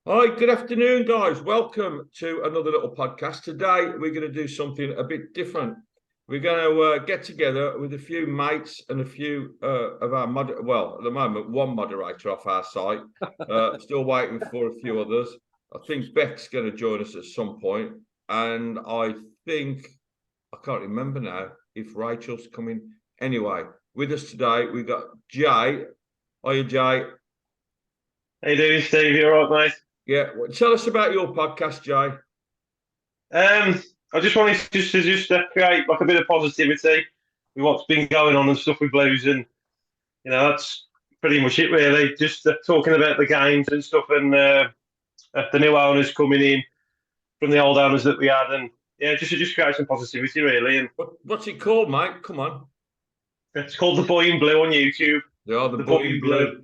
Hi, good afternoon, guys. Welcome to another little podcast. Today, we're going to do something a bit different. We're going to get together with a few mates and a few of our well, at the moment, one moderator off our site. Still waiting for a few others. I think Beck's going to join us at some point, and I think I can't remember now if Rachel's coming. Anyway, with us today, we've got Jay. Hiya, Jay. How you doing, Steve? You all right, Yeah, well, tell us about your podcast, Jay. mate? I just wanted to create like a bit of positivity with what's been going on and stuff with Blues, and that's pretty much it, really. Just talking about the games and stuff, and the new owners coming in from the old owners that we had, and yeah, just create some positivity, really. And What's it called, mate? Come on. it's called The Boy in Blue on YouTube. They are the The Boy boy in in Blue. blue.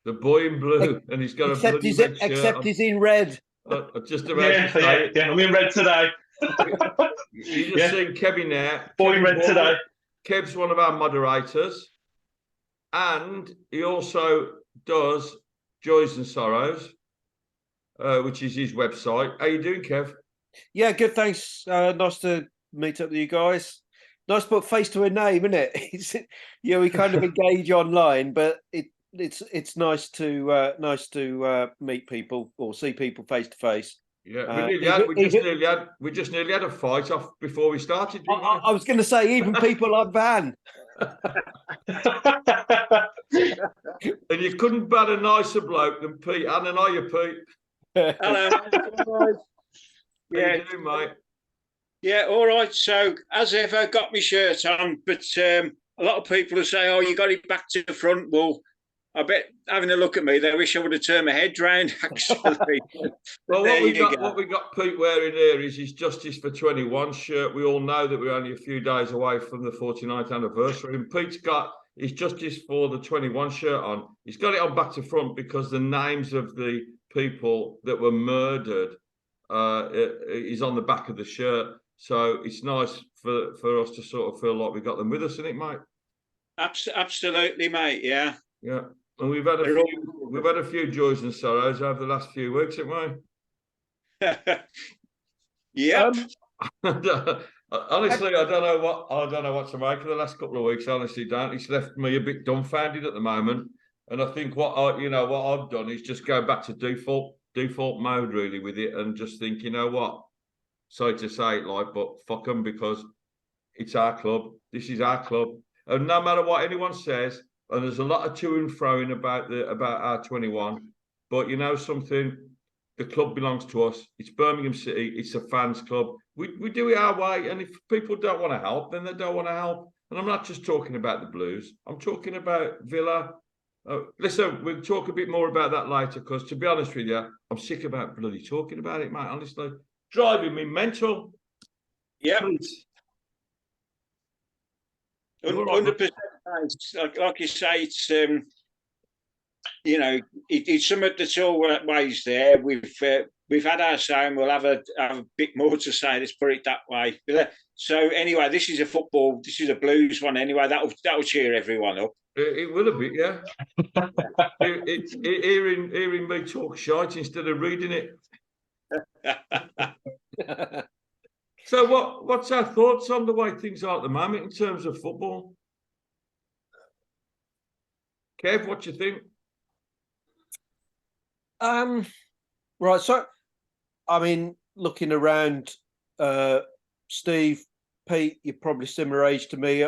The boy in blue, Ex- and he's got a Except bloody he's red shirt except on. he's in red. I'm just about to Yeah, say yeah, it. yeah. I'm in red today. You just Yeah, seen Kevin there. Boy in Kevin red Ball. today. Kev's one of our moderators, and he also does Joys and Sorrows, which is his website. How you doing, Kev? Yeah, good. Thanks. Nice to meet up with you guys. Nice to put face to a name, isn't it? We kind of engage online, but it's nice to meet people or see people face to face. Yeah, Even, even we just nearly had a fight off before we started, didn't I was going to say, even people like Van. And you couldn't bat a nicer bloke than Pete. And an you, Pete. Hello, mate. How Yeah, you doing, mate? yeah, all right. So, as ever, I got my shirt on, but a lot of people will say, "Oh, you got it back to the front." Well, I bet having a look at me, they wish I would have turned my head round. Actually, Well, there you go. what we got Pete wearing here is his Justice for 21 shirt. We all know that we're only a few days away from the 49th anniversary, and Pete's got his Justice for the 21 shirt on. He's got it on back to front because the names of the people that were murdered is on the back of the shirt. So it's nice for us to sort of feel like we got them with us, isn't it, mate? Absolutely, mate. Yeah. Yeah. And we've had a few joys and sorrows over the last few weeks, haven't we? Yep. Honestly, I don't know what to make of the last couple of weeks. I honestly don't. It's left me a bit dumbfounded at the moment. And I think what I've done is just go back to default mode really with it, and just think, you know what? Sorry to say it, like, but fuck them, because it's our club. This is our club, and no matter what anyone says, and there's a lot of to and froing about our 21, but you know something, the club belongs to us. It's Birmingham City. It's a fans club. We do it our way, and if people don't want to help, then they don't want to help. And I'm not just talking about the Blues. I'm talking about Villa. Listen, we'll talk a bit more about that later, because to be honest with you, I'm sick about bloody talking about it, mate. Honestly, driving me mental. Yep. Please. 100%. Like you say, it's it's something that's always there. We've had our say, and we'll have a bit more to say. Let's put it that way. So anyway, this is a Blues one. Anyway, that'll cheer everyone up. It will a bit, yeah. Hearing me talk shite instead of reading it. So what's our thoughts on the way things are at the moment in terms of football? Kev, what do you think? Right. So, I mean, looking around, Steve, Pete, you're probably similar age to me.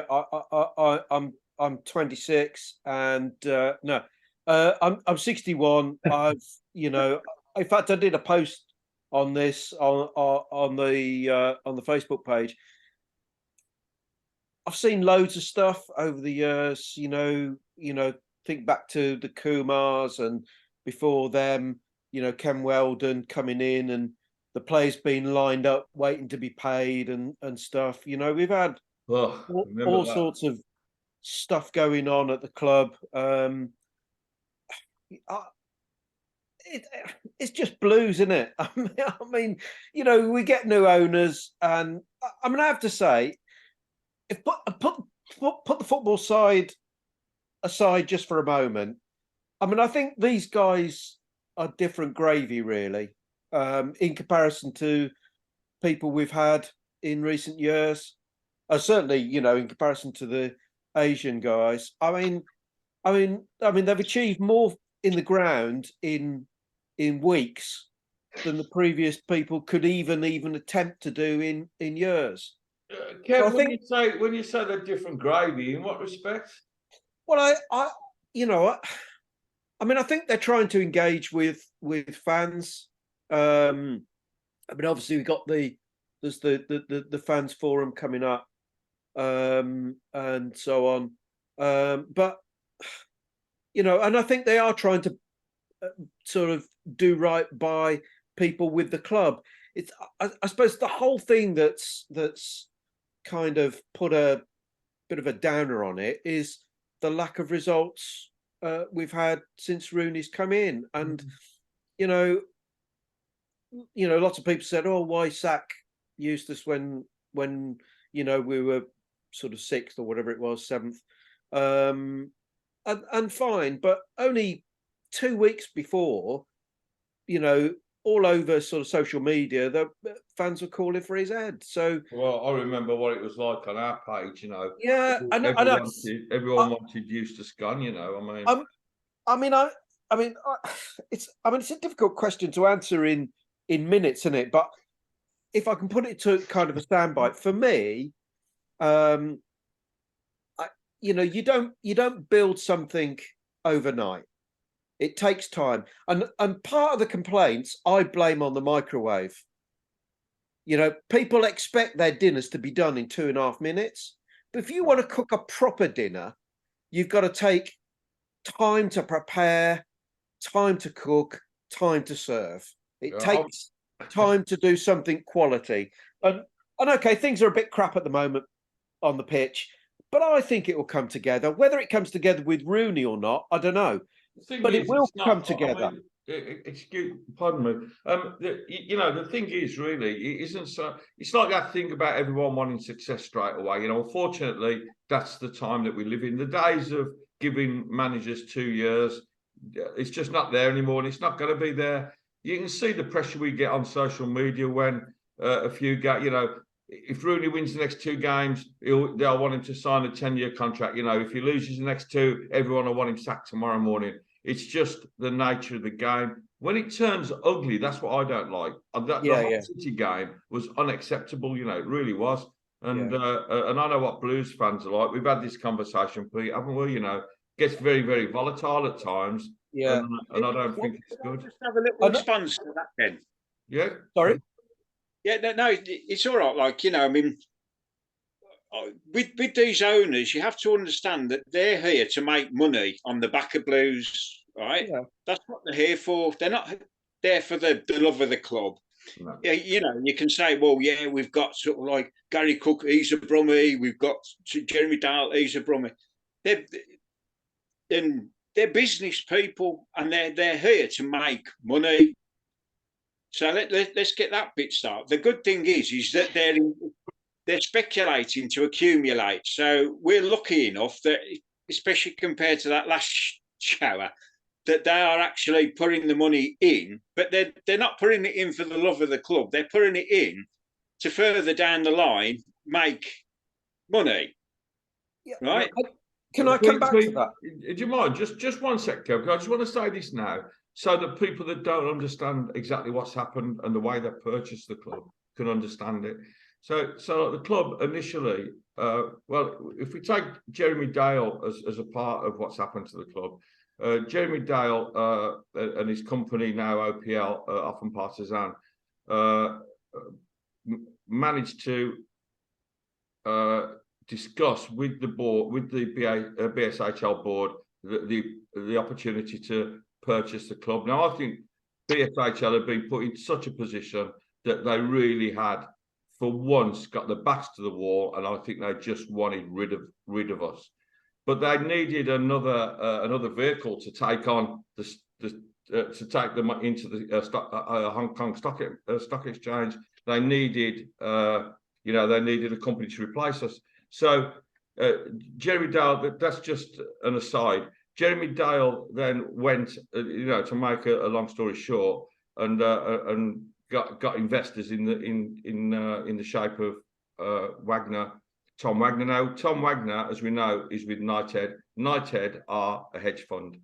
I'm 26, and no, I'm 61. In fact, I did a post on this on the Facebook page. I've seen loads of stuff over the years. Think back to the Kumars, and before them, Ken Weldon coming in, and the players being lined up waiting to be paid and stuff. We've had all sorts of stuff going on at the club. It's just Blues, isn't it? I mean, we get new owners, and I mean, I have to say, if put the football side aside just for a moment, I mean, I think these guys are different gravy, really, in comparison to people we've had in recent years. Certainly, in comparison to the Asian guys. I mean, they've achieved more in the ground in weeks than the previous people could even attempt to do in years. Kev, So I when think, you say they're different gravy, in what respect? well, I think they're trying to engage with fans. I mean, obviously there's the fans forum coming up, and so on. But and I think they are trying to sort of do right by people with the club. It's, I suppose, the whole thing that's kind of put a bit of a downer on it is the lack of results we've had since Rooney's come in, and lots of people said, "Oh, why sack Eustace when we were sort of sixth or whatever it was, seventh." And fine, but only 2 weeks before, all over sort of social media, the fans were calling for his head. So, well, I remember what it was like on our page. yeah, everyone wanted Eustace gone. it's a difficult question to answer in minutes, isn't it? But if I can put it to kind of a soundbite for me, you don't build something overnight. It takes time, and part of the complaints I blame on the microwave. People expect their dinners to be done in 2.5 minutes, but if you want to cook a proper dinner, you've got to take time to prepare, time to cook, time to serve. It takes time to do something quality. And okay, things are a bit crap at the moment on the pitch, but I think it will come together. Whether it comes together with Rooney or not, I don't know. But it will come together. Pardon me. The thing is, really, it isn't so. It's like that thing about everyone wanting success straight away. Unfortunately, that's the time that we live in. The days of giving managers 2 years, it's just not there anymore, and it's not going to be there. You can see the pressure we get on social media when a few guys, if Rooney wins the next 2 games, they'll want him to sign a 10-year contract. If he loses the next 2, everyone will want him sacked tomorrow morning. It's just the nature of the game. When it turns ugly, that's what I don't like. The City game was unacceptable. It really was. And and I know what Blues fans are like. We've had this conversation, Pete, haven't we? Gets very, very volatile at times. Yeah. And I don't think it's good. Just have a little response to that, Ben. Yeah. Sorry. Yeah, no, it's all right. With these owners, you have to understand that they're here to make money on the back of Blues, right? Yeah. That's what they're here for. They're not there for the love of the club. No. Yeah, you can say, well, yeah, we've got sort of like Gary Cook, he's a Brummie. We've got Jeremy Dale, he's a Brummie. They're business people, and they're here to make money. So let's get that bit started. The good thing is that they're speculating to accumulate. So we're lucky enough that, especially compared to that last shower, that they are actually putting the money in, but they're not putting it in for the love of the club. They're putting it in to further down the line make money. Yeah. Right? Can I come back to that? Do you mind? Just 1 sec, Kev. I just want to say this now, so that people that don't understand exactly what's happened and the way they purchased the club can understand it. So the club initially, if we take Jeremy Dale as a part of what's happened to the club, Jeremy Dale and his company now, OPL, Often Partisan, managed to discuss with the board, with the BSHL board, the opportunity to purchase the club. Now, I think BSHL have been put in such a position that they really had, for once, got the backs to the wall, and I think they just wanted rid of us. But they needed another vehicle to take on to take them into the Hong Kong Stock Exchange. They needed they needed a company to replace us. So Jeremy Dale, that's just an aside. Jeremy Dale then went, to make a long story short, and got investors in the shape of Wagner, Tom Wagner. Now, Tom Wagner, as we know, is with Knighthead. Knighthead are a hedge fund,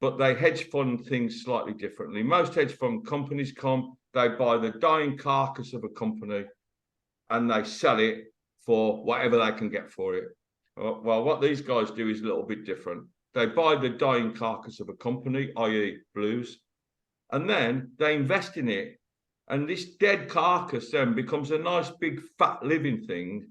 but they hedge fund things slightly differently. Most hedge fund companies they buy the dying carcass of a company and they sell it for whatever they can get for it. Well, what these guys do is a little bit different. They buy the dying carcass of a company, i.e. Blues, and then they invest in it. And this dead carcass then becomes a nice big fat living thing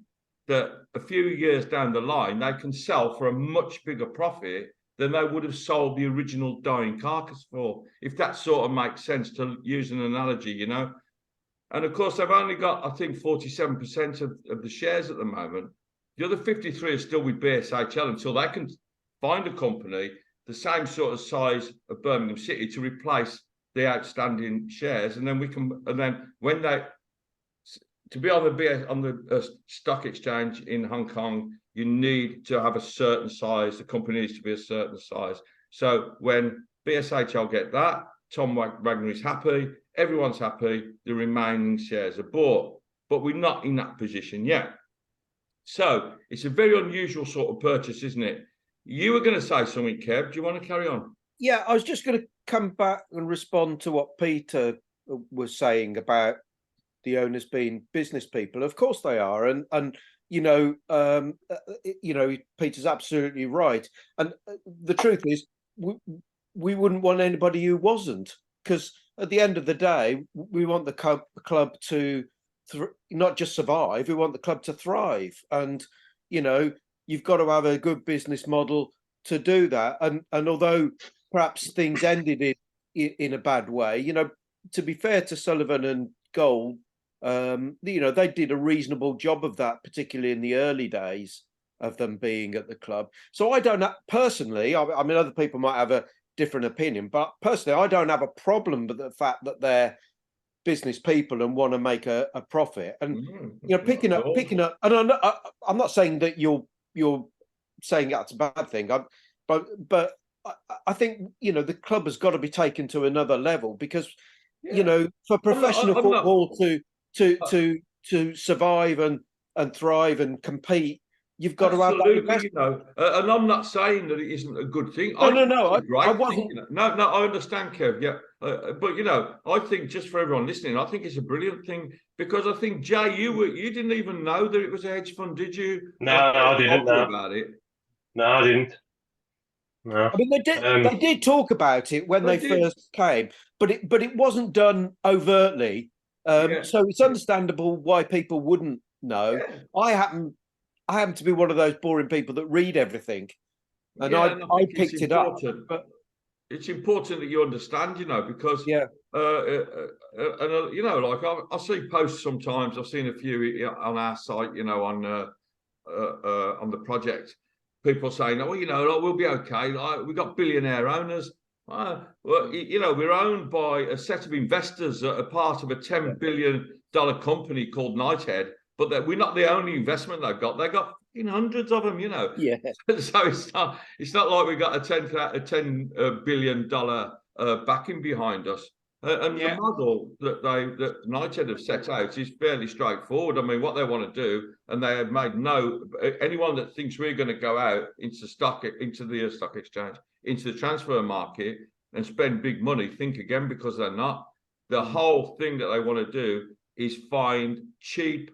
that a few years down the line, they can sell for a much bigger profit than they would have sold the original dying carcass for, if that sort of makes sense to use an analogy, And of course, they've only got, I think, 47% of the shares at the moment. The other 53 are still with BSHL until they can find a company the same sort of size of Birmingham City to replace the outstanding shares, and then when they to be on the stock exchange in Hong Kong, you need to have a certain size. The company needs to be a certain size. So when BSHL get that, Tom Wagner is happy, everyone's happy. The remaining shares are bought, but we're not in that position yet. So it's a very unusual sort of purchase, isn't it? You were going to say something, Kev. Do you want to carry on? Yeah, I was just going to come back and respond to what Peter was saying about the owners being business people. Of course they are, and Peter's absolutely right. And the truth is, we wouldn't want anybody who wasn't, because at the end of the day, we want the club to not just survive. We want the club to thrive, and you've got to have a good business model to do that. And although perhaps things ended in a bad way, to be fair to Sullivan and Gold, they did a reasonable job of that, particularly in the early days of them being at the club. So I don't personally, I mean, other people might have a different opinion, but personally, I don't have a problem with the fact that they're business people and want to make a profit. And picking up, and I'm not saying that you're saying that's a bad thing, but I think the club has got to be taken to another level, because for professional football to survive and thrive and compete, you've got to have that investment. And I'm not saying that it isn't a good thing. I wasn't. No, I understand, Kev. Yeah, but I think, just for everyone listening, I think it's a brilliant thing, because I think, Jay, you didn't even know that it was a hedge fund, did you? No, I didn't know about it. No, I didn't. No. I mean, they did talk about it when they first came, but it wasn't done overtly. So it's understandable why people wouldn't know. Yeah. I happen to be one of those boring people that read everything, and I picked it up. But it's important that you understand, because I see posts sometimes. I've seen a few on our site, on the project. People saying, "Oh, we'll be okay. We've got billionaire owners." We're owned by a set of investors that are part of a $10 billion company called Knighthead, but that we're not the only investment they've got. They've got hundreds of them, Yeah. So it's not like we got a $10 billion backing behind us. And the model that Knighthead have set out is fairly straightforward. I mean, what they want to do, and they have made anyone that thinks we're going to go out into the stock exchange, into the transfer market and spend big money, think again, because they're not. The whole thing that they want to do is find cheap,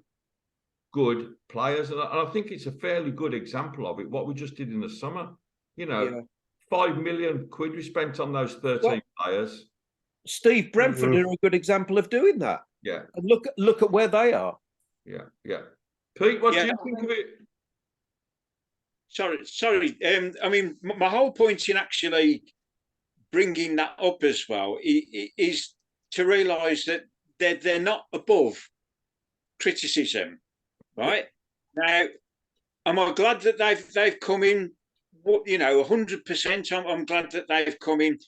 good players. And I think it's a fairly good example of it, what we just did in the summer. 5 million quid we spent on those 13 players. Steve Brentford are a good example of doing that. Yeah. And look at where they are. Yeah. Pete, what do you think of it? Sorry. I mean, my whole point in actually bringing that up as well is to realise that they're not above criticism, right? Now, am I glad that they've come in? 100%. I'm glad that they've come in.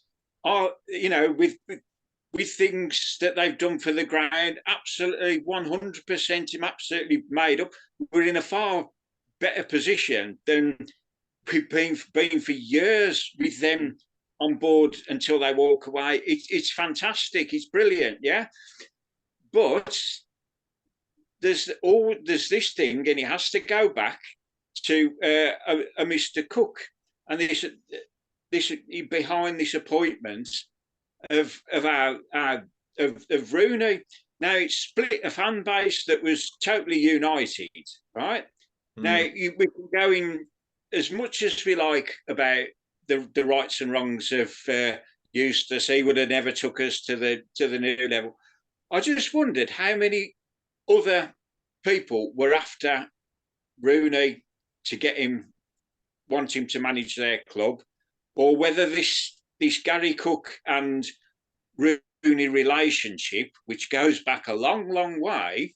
With things that they've done for the ground, absolutely 100%. I'm absolutely made up. We're in a far better position than we've been for years with them on board until they walk away. It's fantastic. It's brilliant, yeah. But there's this thing, and it has to go back to a Mr. Cook, and this behind this appointment of Rooney. Now it's split a fan base that was totally united, right? Now we can go in as much as we like about the rights and wrongs of Eustace. He would have never took us to the new level. I just wondered how many other people were after Rooney to get him, want him to manage their club, or whether this Gary Cook and Rooney relationship, which goes back a long, long way,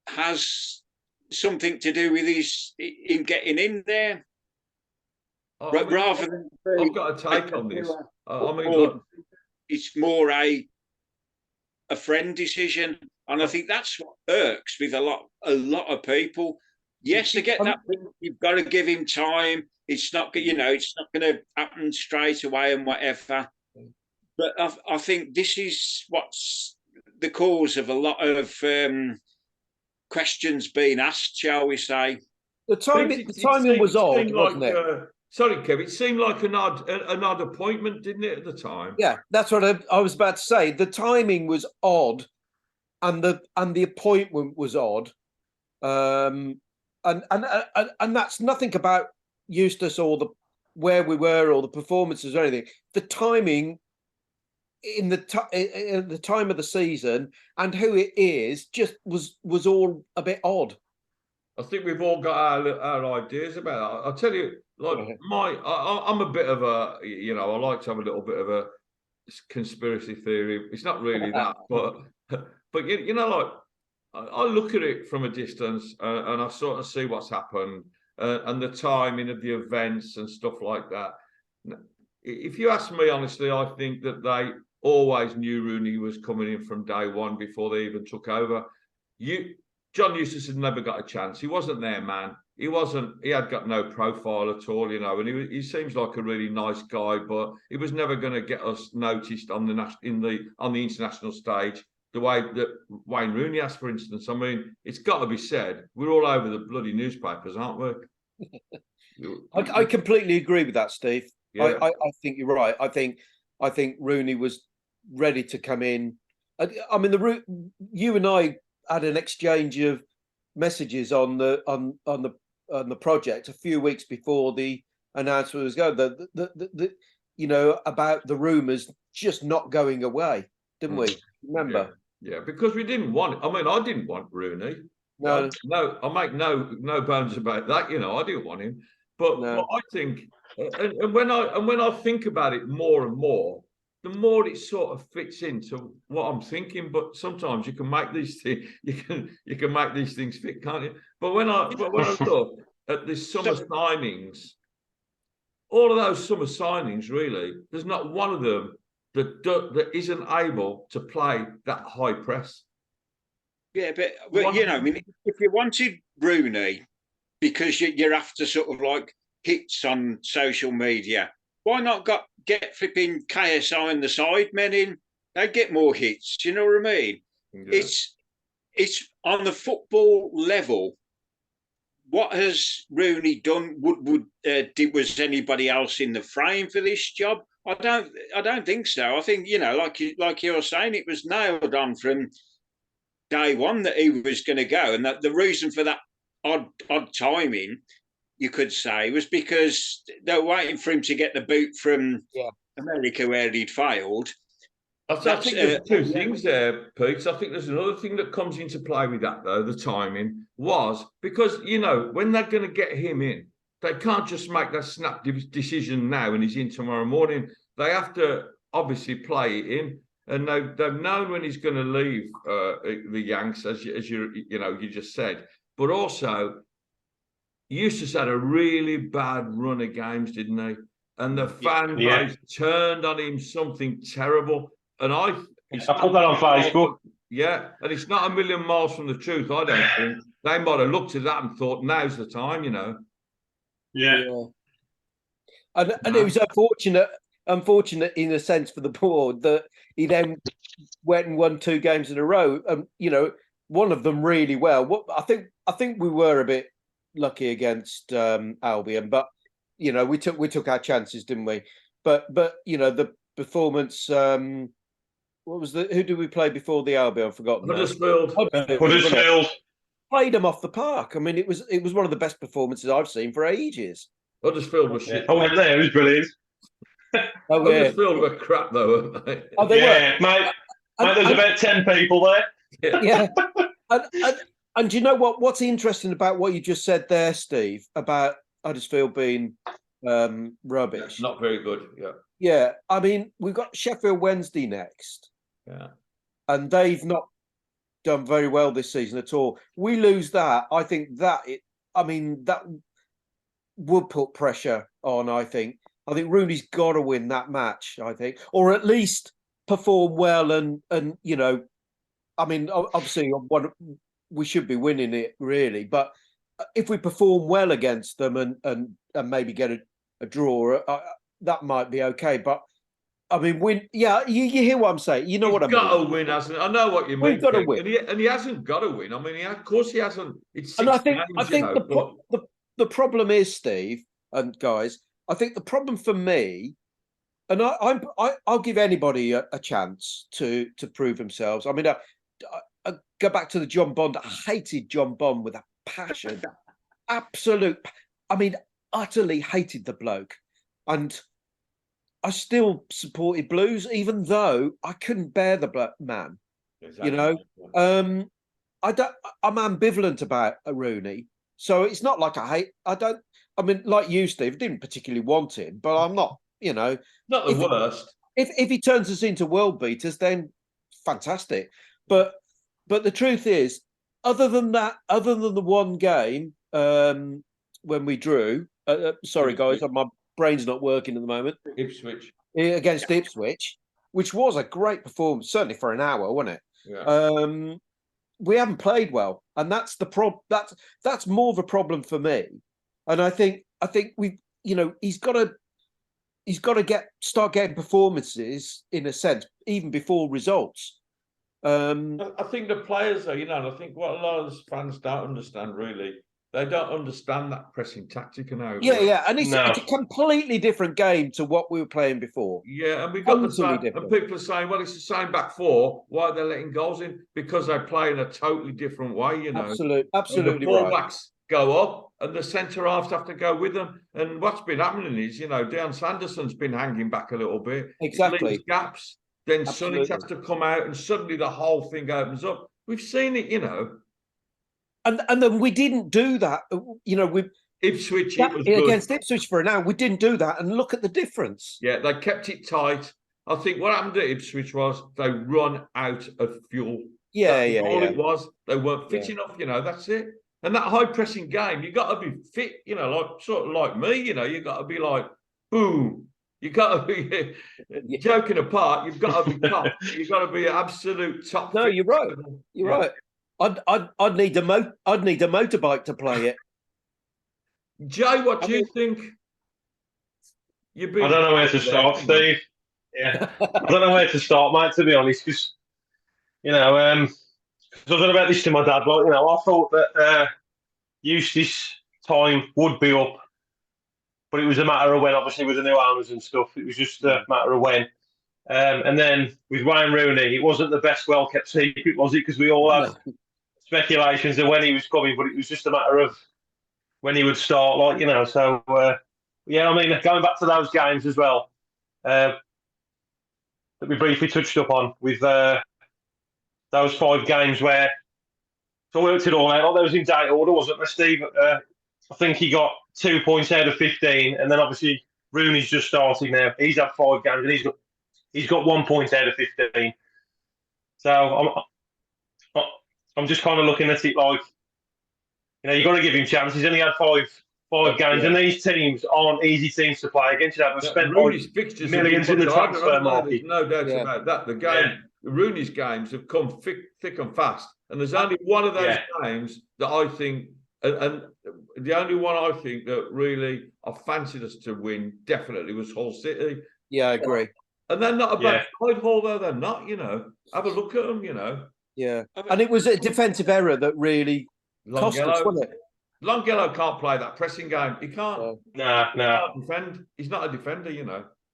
has something to do with him getting in there. Rather than I've got a take on this. I mean, look, it's more a friend decision, and I think that's what irks with a lot of people. Yes, to get that, you've got to give him time. It's not, it's not going to happen straight away and whatever. But I think this is what's the cause of a lot of questions being asked, shall we say? The timing was odd, wasn't it? Sorry, Kev. It seemed like an odd appointment, didn't it, at the time? Yeah, that's what I was about to say. The timing was odd, and the appointment was odd, and that's nothing about Eustace or where we were or the performances or anything. The timing in the time of the season and who it is just was all a bit odd. I think we've all got our ideas about it. I'll tell you, like I'm a bit of a, I like to have a little bit of a conspiracy theory. It's not really that, but like I look at it from a distance and I sort of see what's happened and the timing of the events and stuff like that. If you ask me honestly, I think that they always knew Rooney was coming in from day one before they even took over. John Eustace had never got a chance. He wasn't their man. He had got no profile at all, and he seems like a really nice guy, but he was never going to get us noticed on the international stage the way that Wayne Rooney has, for instance. I mean, it's got to be said, we're all over the bloody newspapers, aren't we? I completely agree with that, Steve. Yeah. I think you're right. I think Rooney was ready to come in. I mean, you and I had an exchange of messages on the project a few weeks before the announcement was going. About the rumours just not going away, didn't we? Remember? Yeah, because we didn't want it. I mean, I didn't want Rooney. No, I make no bones about that. I didn't want him. But I think, and when I think about it more and more, the more it sort of fits into what I'm thinking. But sometimes you can make these things, you can make these things fit, can't you? But when I look at the summer signings, all of those summer signings, really, there's not one of them that isn't able to play that high press. Yeah, but I mean, if you wanted Rooney because you're after sort of like hits on social media, why not get flipping KSI and the sidemen in? They get more hits. You know what I mean? Yeah. It's on the football level. What has Rooney done? Was anybody else in the frame for this job? I don't think so. I think like you're saying, it was nailed on from day one that he was going to go, and that the reason for that odd timing, you could say, was because they were waiting for him to get the boot from America where he'd failed. I think there's two things there, Pete. I think there's another thing that comes into play with that, though. The timing was because, when they're going to get him in, they can't just make that snap decision now and he's in tomorrow morning. They have to obviously play it in. And they've known when he's going to leave the Yanks, as you just said. But also, Eustace had a really bad run of games, didn't he? And the fan base turned on him something terrible. And I put that on Facebook. Yeah, and it's not a million miles from the truth, I don't think. They might have looked at that and thought, now's the time, Yeah. And it was unfortunate in a sense for the board that he then went and won 2 games in a row. One of them really well. I think we were a bit lucky against Albion, but we took our chances, didn't we? But the performance. Who did we play before the Albion? I've forgotten. Huddersfield. Huddersfield. Played them off the park. I mean, it was one of the best performances I've seen for ages. Huddersfield was shit. I went there. It was brilliant. Oh, yeah. Huddersfield were crap though, weren't they? Oh, they were. Mate, there's about 10 people there. Yeah. And do you know what? What's interesting about what you just said there, Steve, about Huddersfield being rubbish? Not very good. Yeah. Yeah. I mean, we've got Sheffield Wednesday next. Yeah. And they've not done very well this season at all. We lose that. I think that would put pressure on. I think Rooney's got to win that match. I think, or at least perform well. And obviously, we should be winning it really. But if we perform well against them and maybe get a draw, that might be okay. But I mean, win. Yeah, you hear what I'm saying. You know what I mean. Got to win, hasn't? I know what you mean. We've got to win, and he hasn't got to win. I mean, of course he hasn't. It's and I think the problem is, Steve and guys. I think the problem for me, and I'll give anybody a chance to prove themselves. I mean, I go back to the John Bond. I hated John Bond with a passion, absolute. I mean, utterly hated the bloke, and I still supported Blues, even though I couldn't bear the man. Exactly. I'm ambivalent about Rooney, so it's not like I mean, like you, Steve, didn't particularly want him, but I'm not. Not the worst. If he turns us into world beaters, then fantastic. But the truth is, other than the one game when we drew, sorry guys, my brain's not working at the moment. Ipswich against Ipswich, which was a great performance, certainly for an hour, wasn't it? Yeah. We haven't played well, and that's the that's more of a problem for me. And I think we, he's got to start getting performances in a sense, even before results. I think the players are, and I think what a lot of fans don't understand really, they don't understand that pressing tactic and how. Yeah, and it's a completely different game to what we were playing before. Yeah, and we got the same. And people are saying, well, it's the same back four. Why are they letting goals in? Because they play in a totally different way. Absolutely and the fullbacks go up, and the centre halves have to go with them. And what's been happening is, Deon Sanderson's been hanging back a little bit. Exactly. Gaps. Then Sonic has to come out, and suddenly the whole thing opens up. We've seen it, And then we didn't do that. We Ipswich against Ipswich for an hour. We didn't do that, and look at the difference. Yeah, they kept it tight. I think what happened at Ipswich was they run out of fuel. All it was. They weren't fit enough. That's it. And that high pressing game, you got to be fit. Like me. You got to be like boom. You got to be joking apart. You've got to be top. You've got to be absolute top. No, you're right. You're right. I'd need a motorbike to play it. Jay, what do you think? I don't know where to start, Steve. Yeah, I don't know where to start, mate. To be honest, because I was on about this to my dad. Like, I thought that Eustace time would be up, but it was a matter of when. Obviously, with the new owners and stuff, it was just a matter of when. And then with Wayne Rooney, it wasn't the best well-kept secret, was it? Because we all had speculations of when he was coming, but it was just a matter of when he would start, So, going back to those games as well, that we briefly touched up on with those 5 games where I worked it all out. There was in date order, wasn't there, Steve? I think he got 2 points out of 15, and then obviously Rooney's just starting now. He's had 5 games, and he's got 1 point out of 15. So I'm just kind of looking at it like, you've got to give him chances. He's only had five games, and these teams aren't easy teams to play against. They've spent millions in the transfer market. There's no doubt about that. The Rooney's games have come thick and fast, and there's only one of those games that I think and the only one I think that really I fancied us to win definitely was Hull City. Yeah, I agree. And they're not a Yeah. bad side, Hull, though. They're not, Have a look at them, Yeah, and it was a defensive error that really cost us, Longhello. wasn't it? Longhello can't play that pressing game. He can't. Yeah. Nah. Can't defend. He's not a defender.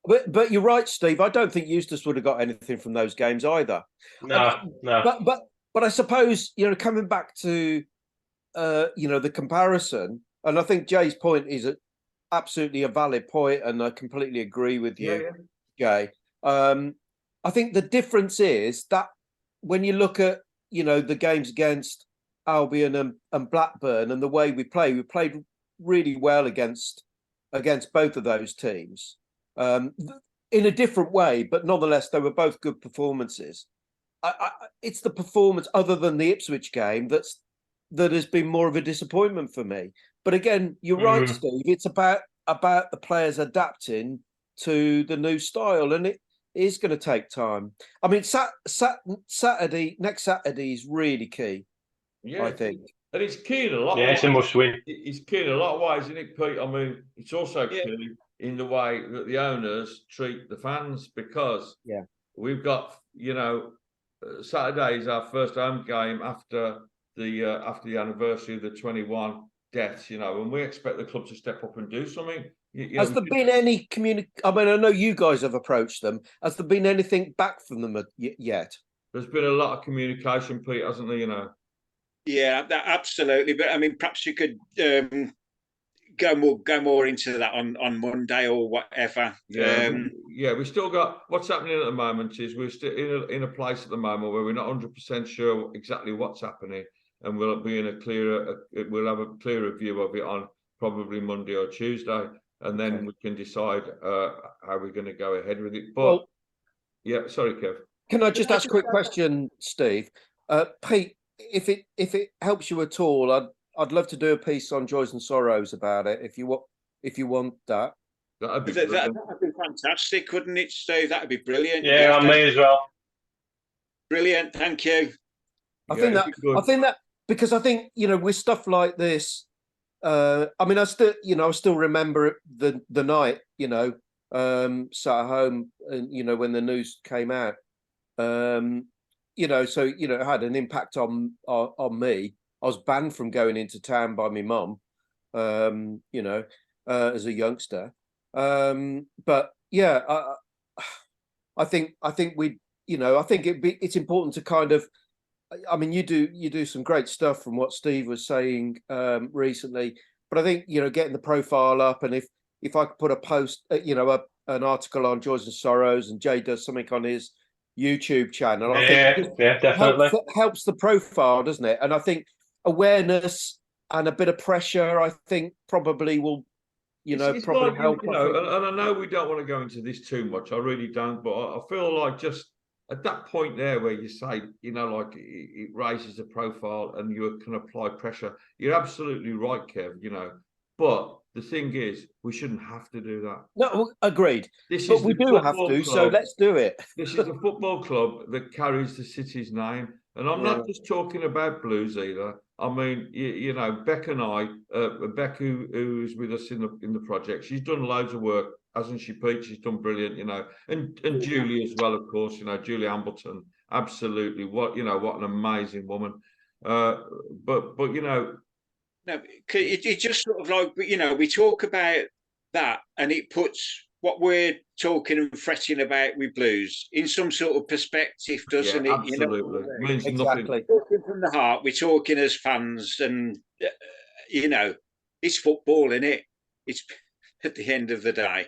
But you're right, Steve. I don't think Eustace would have got anything from those games either. No. But I suppose coming back to the comparison, and I think Jay's point is absolutely a valid point, and I completely agree with you, Jay. I think the difference is that when you look at the games against Albion and Blackburn and the way we played really well against both of those teams. In a different way, but nonetheless, they were both good performances. It's the performance, other than the Ipswich game, that has been more of a disappointment for me. But again, you're right, Steve. It's about the players adapting to the new style, and it is going to take time. I mean, next Saturday is really key. Yeah, I think. And it's key in a lot. Yeah, it's a must win. It's key in a lot of ways, isn't it, Pete? I mean, it's also key in the way that the owners treat the fans, because we've got Saturday is our first home game after the anniversary of the 21 deaths, and we expect the club to step up and do something. Has there been any I mean, I know you guys have approached them. Has there been anything back from them yet? There's been a lot of communication, Pete, hasn't there? Yeah, absolutely. But I mean, perhaps you could go more into that on Monday or whatever. Yeah, we still got what's happening at the moment is we're still in a place at the moment where we're not 100% sure exactly what's happening, and we'll have a clearer view of it on probably Monday or Tuesday, and then we can decide how we're going to go ahead with it. But sorry, Kev. Can I just ask a quick question, Steve? Pete, if it helps you at all, I'd love to do a piece on Joys and Sorrows about it if you want that. That'd be fantastic, wouldn't it, Steve? That'd be brilliant. Yeah, on me as well. Brilliant, thank you. I think that because I think with stuff like this, I mean, I still remember the night, sat at home and when the news came out, so it had an impact on me. I was banned from going into town by my mum, as a youngster. But yeah, I think it's important to kind of. I mean, you do some great stuff from what Steve was saying recently, but I think getting the profile up, and if I could put a post, an article on Joys and Sorrows, and Jay does something on his YouTube channel, I think definitely helps the profile, doesn't it? And I think awareness and a bit of pressure, I think, probably will, probably help. And I know we don't want to go into this too much. I really don't, but I feel like just at that point there where you say, like it raises the profile and you can apply pressure. You're absolutely right, Kev. But the thing is, we shouldn't have to do that. No, agreed. But we do have to, so let's do it. This is a football club that carries the city's name. And I'm not just talking about Blues either. I mean, Beck and I, Beck, who's with us in the project, she's done loads of work, hasn't she, Pete? She's done brilliant, and Julie as well, of course. Julie Ambleton, absolutely. What an amazing woman. But no, it just sort of like we talk about that, and it puts what we're talking and fretting about with Blues in some sort of perspective, doesn't it? Absolutely. Means exactly. nothing. Talking from the heart, we're talking as fans, and it's football, isn't it? It's at the end of the day.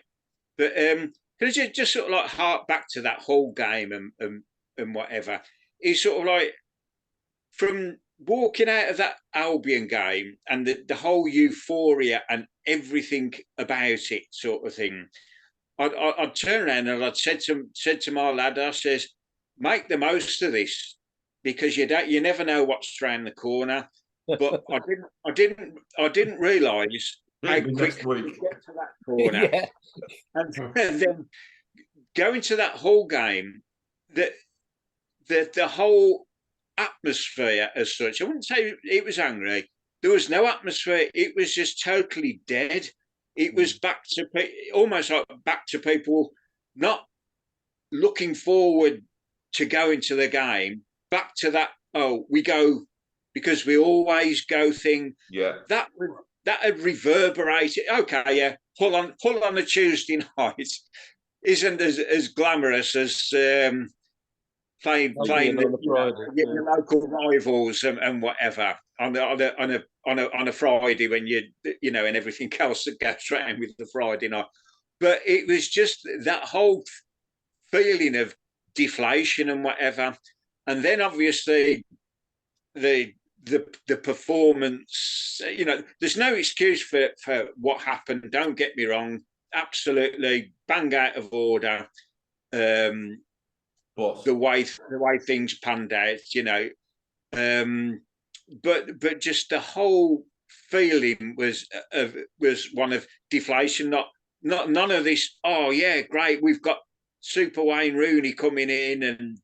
But can I just sort of like hark back to that whole game and whatever? It's sort of like from walking out of that Albion game and the whole euphoria and everything about it, sort of thing. I'd turn around and I'd said to my lad, I says, make the most of this, because you never know what's around the corner. But I didn't realise how quick we get to that corner. Yeah. And then going to that whole game, the whole atmosphere as such, I wouldn't say it was angry, there was no atmosphere. It was just totally dead. It was back to almost like back to people not looking forward to going to the game. Back to that. Oh, we go because we always go thing. Yeah. That had reverberated. Okay, yeah. Pull on a Tuesday night isn't as glamorous as playing the local rivals and whatever on a Friday when you know and everything else that goes around with the Friday night. But it was just that whole feeling of deflation and whatever, and then obviously the performance. You know, there's no excuse for what happened. Don't get me wrong. Absolutely bang out of order. The way things panned out, you know, but just the whole feeling was one of deflation. Not none of this. Oh yeah, great. We've got Super Wayne Rooney coming in, and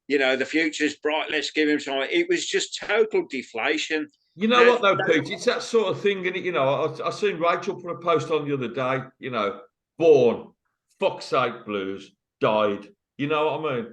you know the future's bright. Let's give him some. It was just total deflation. You know what though, Pete? It's that sort of thing, and you know, I seen Rachel put a post on the other day. You know, born, fuck's sake, Blues, died. You know what I mean?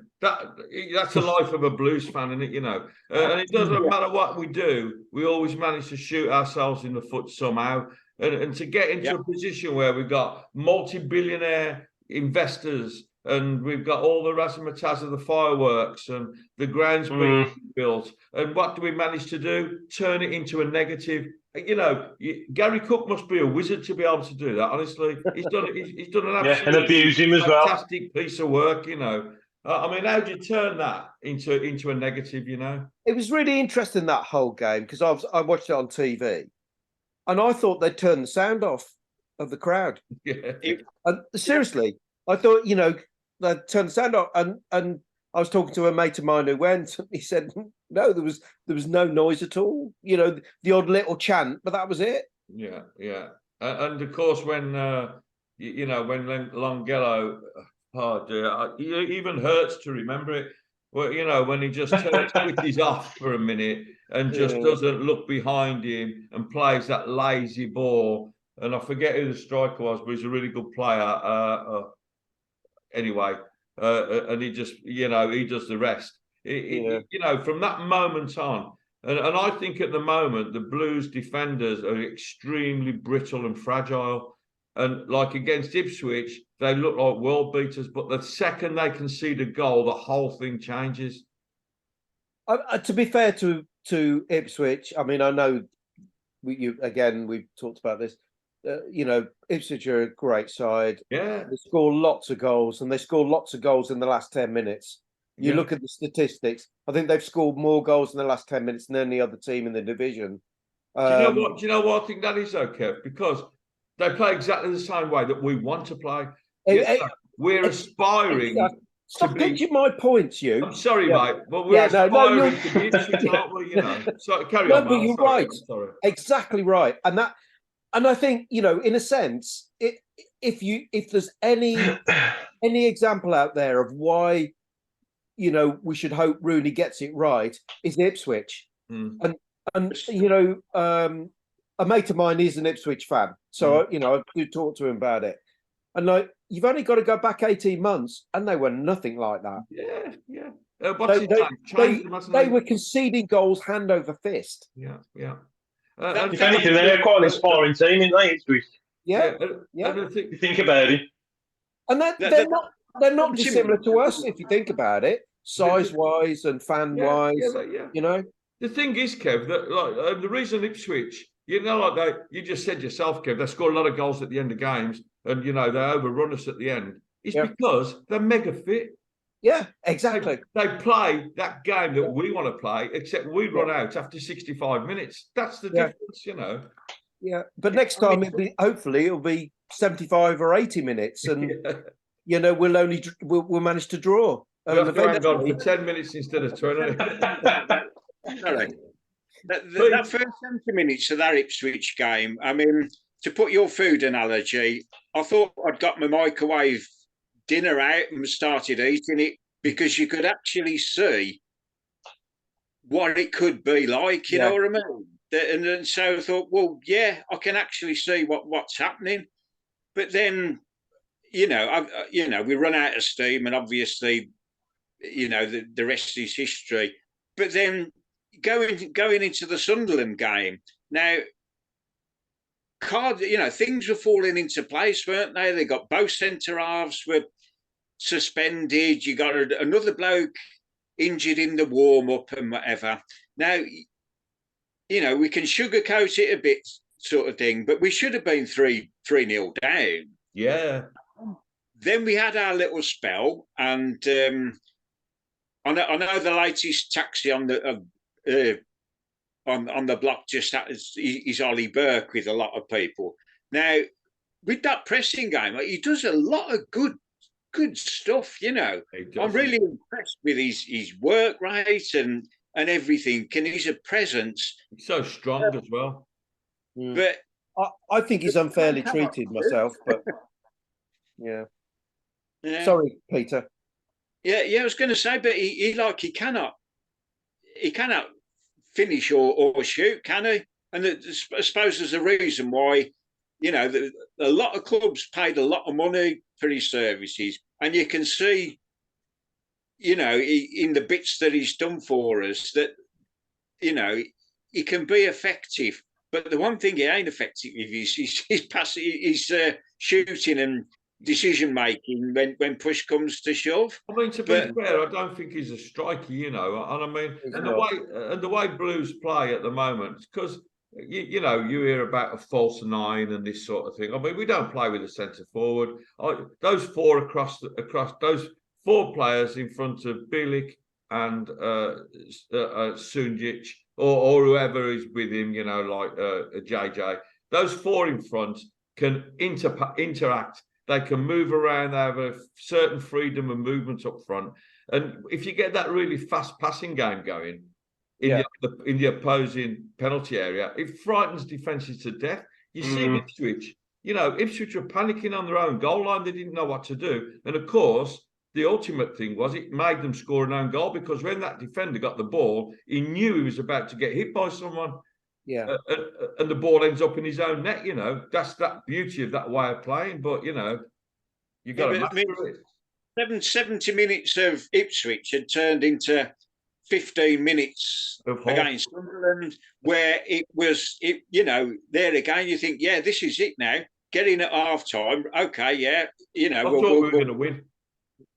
That's the life of a Blues fan, isn't it? You know, and it doesn't matter what we do, we always manage to shoot ourselves in the foot somehow. And to get into a position where we've got multi-billionaire investors and we've got all the razzmatazz of the fireworks and the grounds being built, and what do we manage to do? Turn it into a negative. You know, Gary Cook must be a wizard to be able to do that. Honestly, he's done an absolutely and abuse him as well. Fantastic piece of work. You know, I mean, how do you turn that into a negative? You know, it was really interesting that whole game because I watched it on TV, and I thought they'd turn the sound off of the crowd. Yeah. And seriously, I thought they'd turn the sound off, and I was talking to a mate of mine who went. And he said, "No, there was no noise at all. You know, the odd little chant, but that was it." Yeah, yeah. And of course, when when Longelo, oh dear, it even hurts to remember it. Well, you know, when he just switches off for a minute and just doesn't look behind him and plays that lazy ball. And I forget who the striker was, but he's a really good player. Anyway. And he just, he does the rest. You know, from that moment on, and I think at the moment the Blues defenders are extremely brittle and fragile. And like against Ipswich, they look like world beaters, but the second they concede a goal, the whole thing changes. To be fair to Ipswich, I mean, I know we've talked about this. Ipswich are a great side. Yeah. They score lots of goals, and they score lots of goals in the last 10 minutes. You look at the statistics. I think they've scored more goals in the last 10 minutes than any other team in the division. Do you know what? I think that is okay, because they play exactly the same way that we want to play. We're aspiring Stop pitching my points, you. I'm sorry, mate. Well, we're aspiring to be Ipswich, aren't we? You know. So carry on. But you're right. Sorry. Exactly right. And I think, in a sense, if there's any example out there of why, we should hope Rooney gets it right, is Ipswich. And a mate of mine is an Ipswich fan, so I do talk to him about it. And you've only got to go back 18 months, and they were nothing like that. Yeah. They were conceding goals hand over fist. Yeah. If anything, they're quite an inspiring team, aren't they? Ipswich. Yeah. You think about it, and they're not dissimilar to us if you think about it, size-wise and fan-wise. The thing is, Kev, that the reason Ipswich, you just said yourself, Kev, they score a lot of goals at the end of games, and they overrun us at the end. It's because they're mega fit. Yeah, exactly. They play that game that we want to play, except we run out after 65 minutes. That's the difference, Yeah, but next time hopefully it'll be 75 or 80 minutes, and we'll manage to draw. We'll have to hang on for 10 minutes instead of 20. That first 70 minutes of that Ipswich game, I mean, to put your food analogy, I thought I'd got my microwave dinner out and started eating it, because you could actually see what it could be like, you know what I mean? And then so I thought, well, yeah, I can actually see what's happening. But then, we run out of steam, and obviously, the rest is history. But then going into the Sunderland game now, things were falling into place, weren't they? They got both centre halves were suspended. You got another bloke injured in the warm up and whatever. Now, we can sugarcoat it a bit, sort of thing, but we should have been 3-0 down. Yeah. Then we had our little spell, and I know the latest taxi on the block just is Ollie Burke with a lot of people. Now, with that pressing game, he does a lot of good stuff. I'm really impressed with his work rate and everything, and he's a presence. He's so strong as well. But I think he's unfairly treated myself, but yeah. Sorry, Peter. Yeah, I was going to say, but he cannot finish or shoot, can he? And I suppose there's a reason why, a lot of clubs paid a lot of money for his services, and you can see, in the bits that he's done for us, that, he can be effective. But the one thing he ain't effective with is his passing, his shooting and decision making when push comes to shove. I mean, to be fair, I don't think he's a striker, and I mean, and the way Blues play at the moment, because you hear about a false nine and this sort of thing. I mean, we don't play with a centre forward. Those four across those four players in front of Bilic and Sunjic or whoever is with him, like JJ. Those four in front can interact. They can move around. They have a certain freedom of movement up front. And if you get that really fast passing game going in the opposing penalty area, it frightens defences to death. You see Ipswich. Ipswich were panicking on their own goal line. They didn't know what to do. And of course, the ultimate thing was it made them score an own goal, because when that defender got the ball, he knew he was about to get hit by someone. Yeah. And the ball ends up in his own net, That's that beauty of that way of playing. But, you got to master it. 70 minutes of Ipswich had turned into 15 minutes against Sunderland, where it was, there again, you think, yeah, this is it now. Get in at half time. Okay, yeah. I thought we were going to win.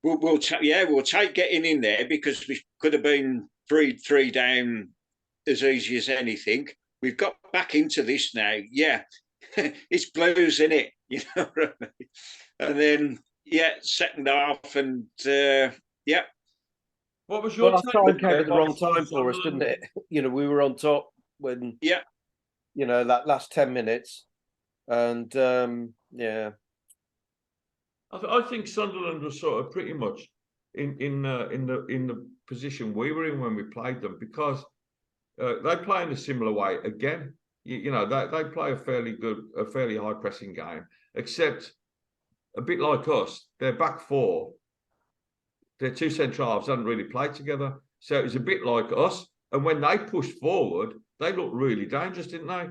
We'll take getting in there, because we could have been 3 down as easy as anything. We've got back into this now. Yeah, it's Blues, isn't it? You know what I mean? And then, second half, and What was your time came at the wrong time for us, didn't it? We were on top when that last 10 minutes, and I think Sunderland was sort of pretty much in the position we were in when we played them, because they play in a similar way again. They play a fairly high pressing game, except a bit like us, their back four, their two centre halves hadn't really played together. So it was a bit like us. And when they pushed forward, they looked really dangerous, didn't they?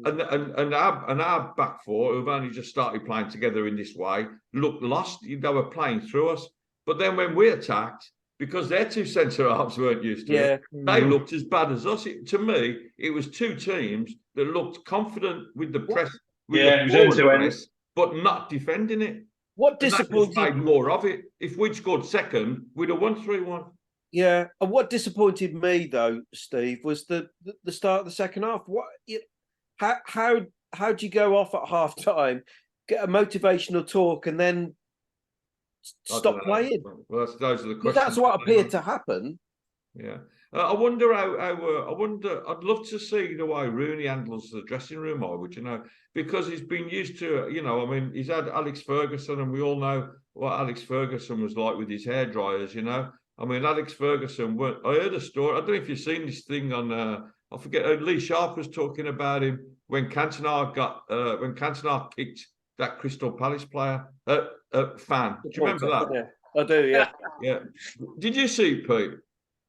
And our back four, who've only just started playing together in this way, looked lost. They were playing through us. But then when we attacked, because their two centre halves weren't used to it, they looked as bad as us. To me, it was two teams that looked confident with the press, press, but not defending it. What disappointed? Made more of it. If we'd scored second, we'd have won 3-1. Yeah, and what disappointed me though, Steve, was the start of the second half. How do you go off at half time, get a motivational talk, and then stop playing? Well, those are the questions. That's what appeared to happen. Yeah, I wonder how. I wonder. I'd love to see the way Rooney handles the dressing room. Because he's been used to. I mean, he's had Alex Ferguson, and we all know what Alex Ferguson was like with his hair dryers. I mean, Alex Ferguson. I heard a story. I don't know if you've seen this thing on. I forget. Lee Sharp was talking about him when Cantona kicked that Crystal Palace player fan. Do you remember that? Yeah, I do. Yeah. Yeah. Did you see, Pete?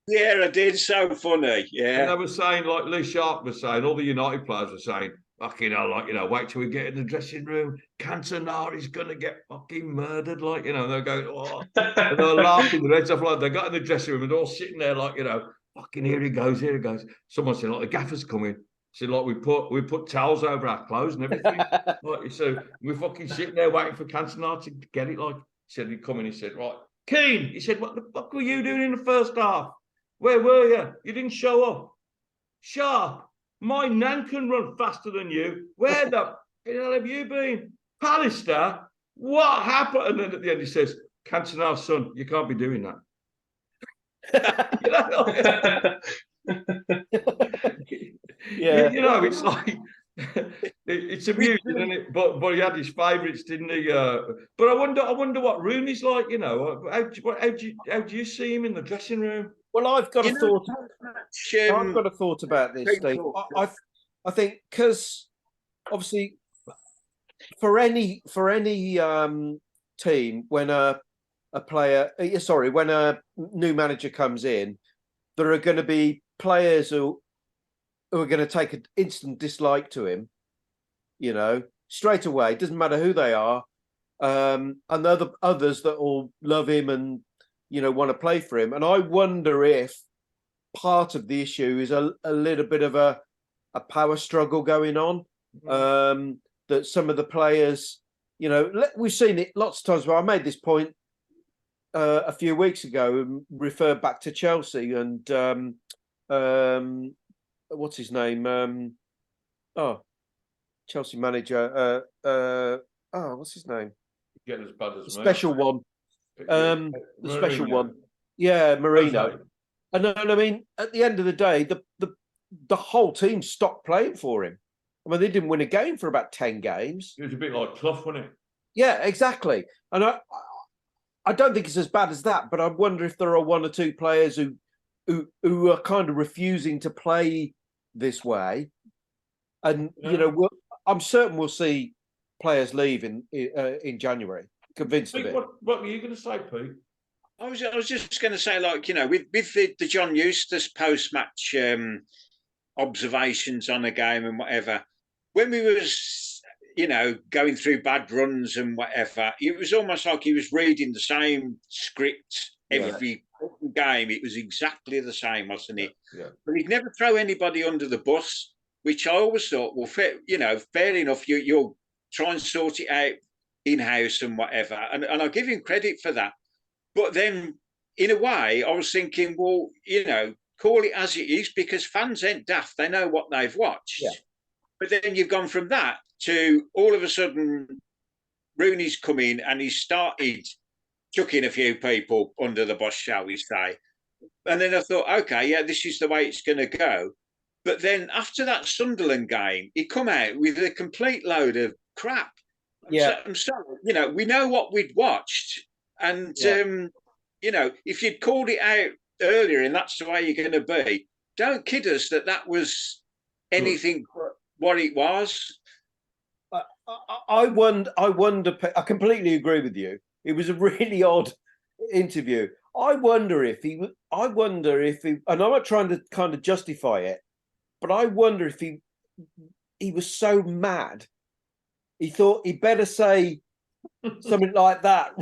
Yeah, I did. So funny. And Yeah. they were saying, like Lee Sharp was saying, all the United players were saying, fucking hell, like, wait till we get in the dressing room. Cantonari's going to get fucking murdered. Like, they're going, oh. And they're laughing their heads off. Like, they got in the dressing room and they're all sitting there, like, fucking here he goes, here he goes. Someone said, like, the gaffer's coming. Said, like, we put towels over our clothes and everything. Like, so we're fucking sitting there waiting for Cantona to get it. Like, he said, he'd come in, he said, right, Keane, he said, what the fuck were you doing in the first half? Where were you? You didn't show up. Sharp, my nan can run faster than you. Where the hell have you been? Pallister, what happened? And then at the end he says, Cantona's son, you can't be doing that. Yeah. It's like it's amusing, isn't it? But he had his favourites, didn't he? But I wonder what Rooney's like. How do you see him in the dressing room? Well, I've got a thought. I've got a thought about this, Steve. I think because obviously for any team when when a new manager comes in, there are going to be players who are going to take an instant dislike to him, straight away. It doesn't matter who they are, and others that will love him and want to play for him. And I wonder if part of the issue is a little bit of a power struggle going on. That some of the players, we've seen it lots of times. Where I made this point a few weeks ago and referred back to Chelsea and what's his name? Chelsea manager. What's his name? Get as bad as special one. The special one. Yeah, Marino. And I mean, at the end of the day, the whole team stopped playing for him. I mean, they didn't win a game for about 10 games. It was a bit like Clough, wasn't it? Yeah, exactly. And I don't think it's as bad as that, but I wonder if there are one or two players who are kind of refusing to play this way. And I'm certain we'll see players leave in January. Convinced of it. What were you going to say, Pete? I was just going to say, with the John Eustace post-match observations on a game and whatever, when we was, going through bad runs and whatever, it was almost like he was reading the same script every game. It was exactly the same, wasn't it? Yeah. But he'd never throw anybody under the bus, which I always thought, well, fair enough. You'll try and sort it out in-house and whatever. And I give him credit for that. But then, in a way, I was thinking, well, call it as it is, because fans ain't daft. They know what they've watched. Yeah. But then you've gone from that to all of a sudden Rooney's come in and he's started chucking a few people under the bus, shall we say. And then I thought, okay, yeah, this is the way it's going to go. But then after that Sunderland game, he come out with a complete load of crap. Yeah. I'm sorry. We know what we'd watched. And, if you'd called it out earlier and that's the way you're going to be, don't kid us that was anything but what it was. I wonder, I completely agree with you. It was a really odd interview. I wonder if he, and I'm not trying to kind of justify it, but I wonder if he was so mad, he thought he'd better say something like that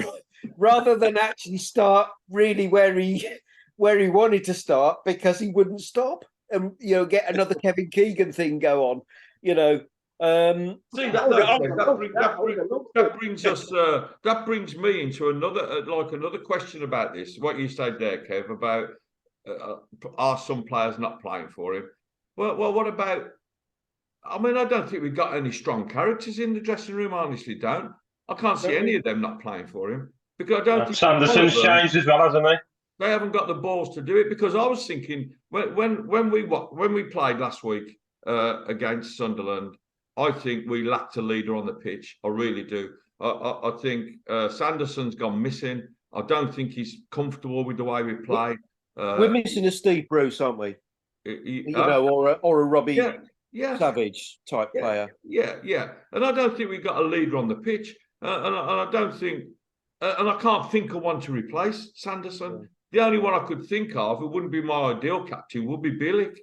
rather than actually start really where he wanted to start, because he wouldn't stop and get another Kevin Keegan thing go on. See, that brings me into another question about this. What you said there, Kev, about are some players not playing for him? Well, what about? I mean, I don't think we've got any strong characters in the dressing room. I honestly don't. I can't see any of them not playing for him, because I don't think Sanderson's changed as well, hasn't he? They haven't got the balls to do it, because I was thinking when we played last week against Sunderland, I think we lacked a leader on the pitch. I really do. I think Sanderson's gone missing. I don't think he's comfortable with the way we play. We're missing a Steve Bruce, aren't we? Or a Robbie Savage type player. Yeah. And I don't think we've got a leader on the pitch. And I don't think, and I can't think of one to replace Sanderson. The only one I could think of, it wouldn't be my ideal captain, would be Bilic.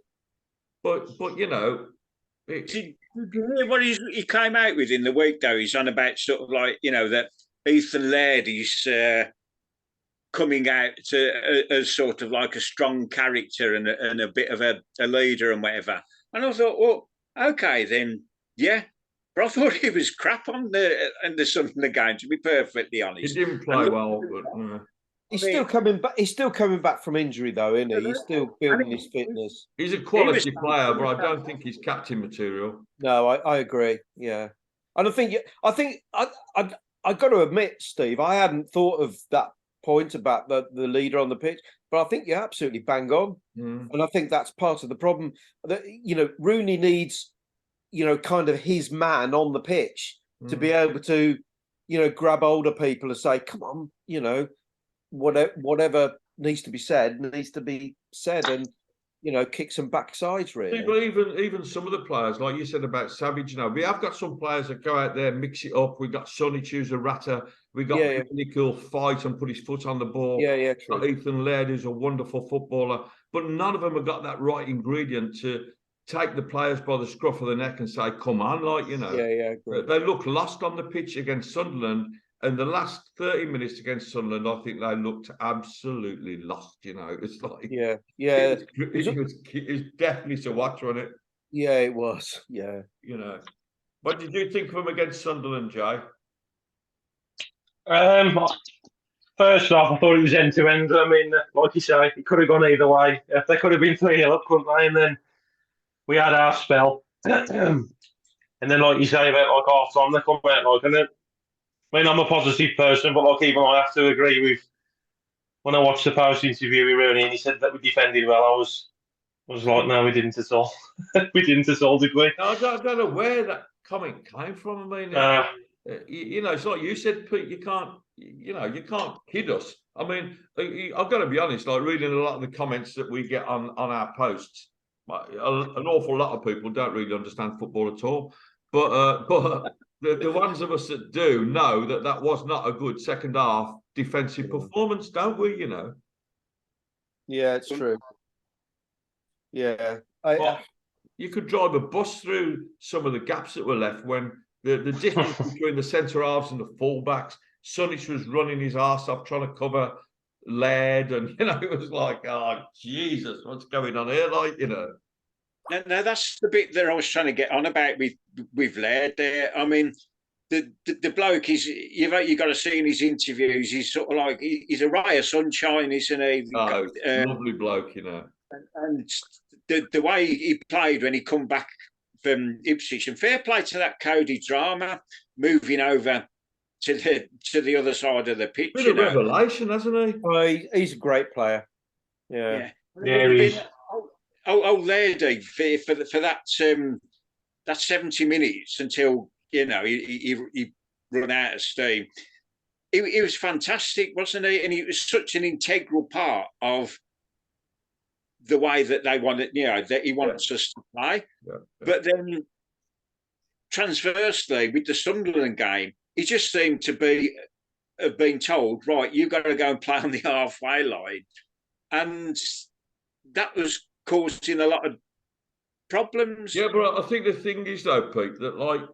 But you know, Did you hear what he came out with in the week, though? He's on about sort of like, that Ethan Laird is coming out as sort of like a strong character and a bit of a leader and whatever. And I thought, well, okay, then, yeah. But I thought he was crap on the Sunderland game, to be perfectly honest. He didn't play well, but he's still coming back. He's still coming back from injury, though, isn't he? He's still building his fitness. he's a quality player, but I don't think he's captain material. No, I agree. Yeah, and I got to admit, Steve, I hadn't thought of that point about the leader on the pitch, but I think you're absolutely bang on, and I think that's part of the problem. That Rooney needs, kind of his man on the pitch to be able to, grab older people and say, "Come on, whatever needs to be said, and kick some backsides really." But even some of the players, like you said about Savage, we have got some players that go out there, mix it up. We've got Sonny choose a ratter. We got Nick who'll fight and put his foot on the ball. Yeah, true. Ethan Laird, who's a wonderful footballer, but none of them have got that right ingredient to take the players by the scruff of the neck and say, "Come on," Yeah, agree. They look lost on the pitch against Sunderland. And the last 30 minutes against Sunderland, I think they looked absolutely lost. It's like it was definitely to watch, wasn't it? Yeah, it was. Yeah. What did you think of them against Sunderland, Jay? First off, I thought it was end to end. I mean, like you say, it could have gone either way. They could have been 3-0 up, couldn't they? And then we had our spell. And then, like you say about like half time, they come out and then. I mean, I'm a positive person, but like even I have to agree with when I watched the post interview with Rooney and he said that we defended well. I was like, no, we didn't at all. We didn't at all, did we? I don't know where that comment came from. I mean, it's like you said, Pete. You can't kid us. I mean, I've got to be honest. Like reading a lot of the comments that we get on our posts, an awful lot of people don't really understand football at all. But the ones of us that do know that was not a good second half defensive performance, don't we? Yeah, it's true. Yeah, you could drive a bus through some of the gaps that were left when the difference between the centre halves and the fullbacks. Sunnis was running his arse off trying to cover Laird, and it was like, oh Jesus, what's going on here? No, that's the bit that I was trying to get on about with Laird there. I mean, the bloke is you've got to see in his interviews. He's sort of like he's a ray of sunshine, isn't he? Lovely bloke, And the way he played when he come back from Ipswich, and fair play to that Cody Drama moving over to the other side of the pitch. Bit of revelation, hasn't he? Oh, he's a great player. Yeah, he is. Lairdy for that 70 minutes until he run out of steam. He was fantastic, wasn't he? And he was such an integral part of the way that they wanted, that he wants us to play. Yeah. But then transversely with the Sunderland game, he just seemed to have been told, right, you've got to go and play on the halfway line, and that was causing a lot of problems. Yeah, but I think the thing is though, Pete, that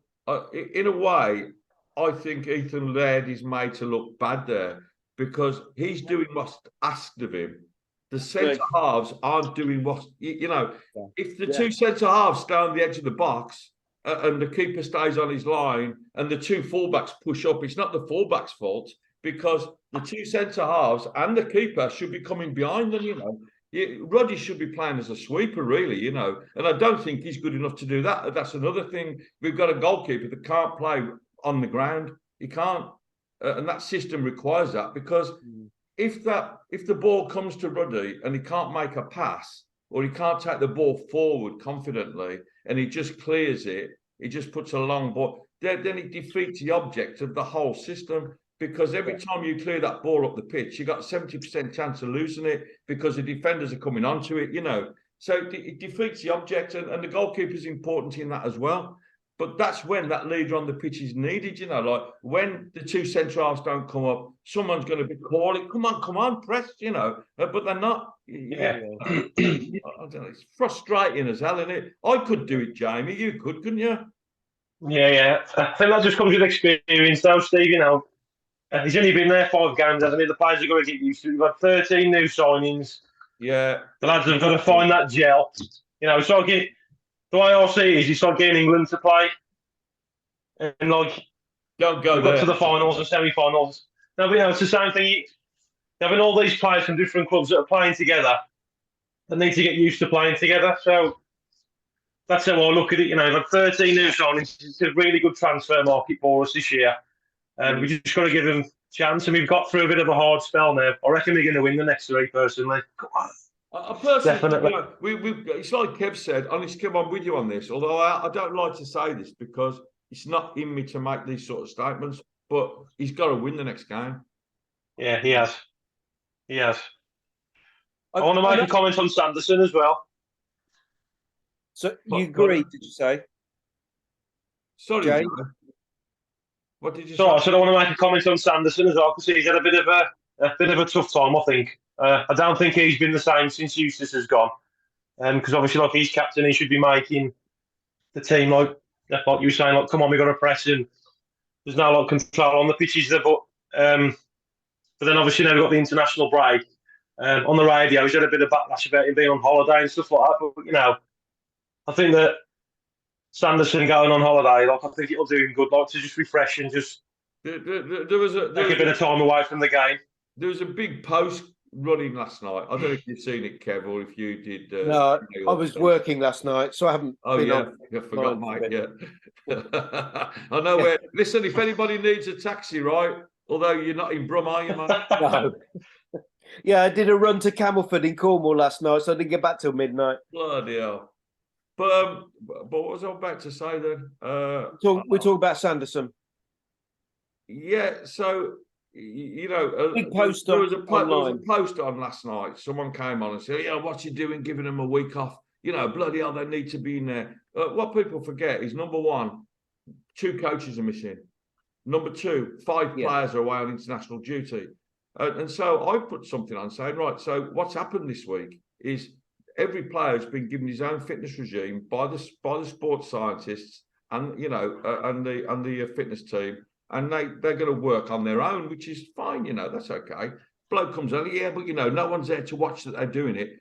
in a way, I think Ethan Laird is made to look bad there because he's doing what's asked of him. The centre halves aren't doing what if the two centre halves stay on the edge of the box and the keeper stays on his line and the two fullbacks push up, it's not the fullback's fault because the two centre halves and the keeper should be coming behind them. Roddy should be playing as a sweeper, really, and I don't think he's good enough to do that. That's another thing. We've got a goalkeeper that can't play on the ground. He can't, and that system requires that because if the ball comes to Roddy and he can't make a pass or he can't take the ball forward confidently and he just clears it, he just puts a long ball, then it defeats the object of the whole system. Because every time you clear that ball up the pitch, you got 70% chance of losing it because the defenders are coming onto it, So it defeats the object, and the goalkeeper is important in that as well. But that's when that leader on the pitch is needed, you know, like when the two centre halves don't come up, someone's going to be calling, come on, press, you know, but they're not. Yeah. I don't know, it's frustrating as hell, isn't it? I could do it, Jamie. You could, couldn't you? Yeah. I think that just comes with experience, though, Steve. You know, he's only been there 5 games, hasn't he? The players have got to get used to it. We've had 13 new signings. Yeah. The lads have got to find that gel. You know, so the way I see it is it's like getting England to play. And like, Don't go we've there. got to the finals and semi-finals. Now, you know, it's the same thing. Having all these players from different clubs that are playing together, they need to get used to playing together. So that's how I look at it. You know, like 13 new signings. It's a really good transfer market for us this year. And we just got to give them a chance. And we've got through a bit of a hard spell now. I reckon we're going to win the next 3, personally. Come on. I personally, Definitely. you know, it's like Kev said, honestly, Kev, I'm with you on this. Although I don't like to say this because it's not in me to make these sort of statements, but he's got to win the next game. Yeah, he has. He has. I want to make a comment on Sanderson as well. So you agree? Did you say? Sorry, Jay? Joe. What did you So I say? said I want to make a comment on Sanderson as well because he's had a bit of a tough time, I think. I don't think he's been the same since Eustace has gone. Because obviously, like he's captain, he should be making the team like you were saying, like, come on, we got to press, and there's no like control on the pitches there. But then obviously now we've got the international break. On the radio, he's had a bit of backlash about him being on holiday and stuff like that. But you know, I think that Sanderson going on holiday, like I think it'll do him good, like to just refresh and just There was take a bit of time away from the game. There was a big post running last night. I don't know if you've seen it, Kev, or if you did. No, I was working last night, so I haven't. Oh been yeah, on I forgot, mine mate. Yeah, I know where. Listen, if anybody needs a taxi, right? Although you're not in Brum, are you, mate? No. Yeah, I did a run to Camelford in Cornwall last night, so I didn't get back till midnight. Bloody hell. But what was I about to say then? We talk about Sanderson. Yeah, so you know, Big post there was a online. post on last night. Someone came on and said, "Yeah, what's he doing, giving them a week off? You know, bloody hell, they need to be in there." What people forget is number one, 2 coaches are missing. Number 2, 5 players are away on international duty. And so I put something on saying, right, so what's happened this week is every player has been given his own fitness regime by the sports scientists and, you know, and the fitness team. And they're going to work on their own, which is fine, you know, that's okay. Bloke comes on, yeah, but, you know, no one's there to watch that they're doing it.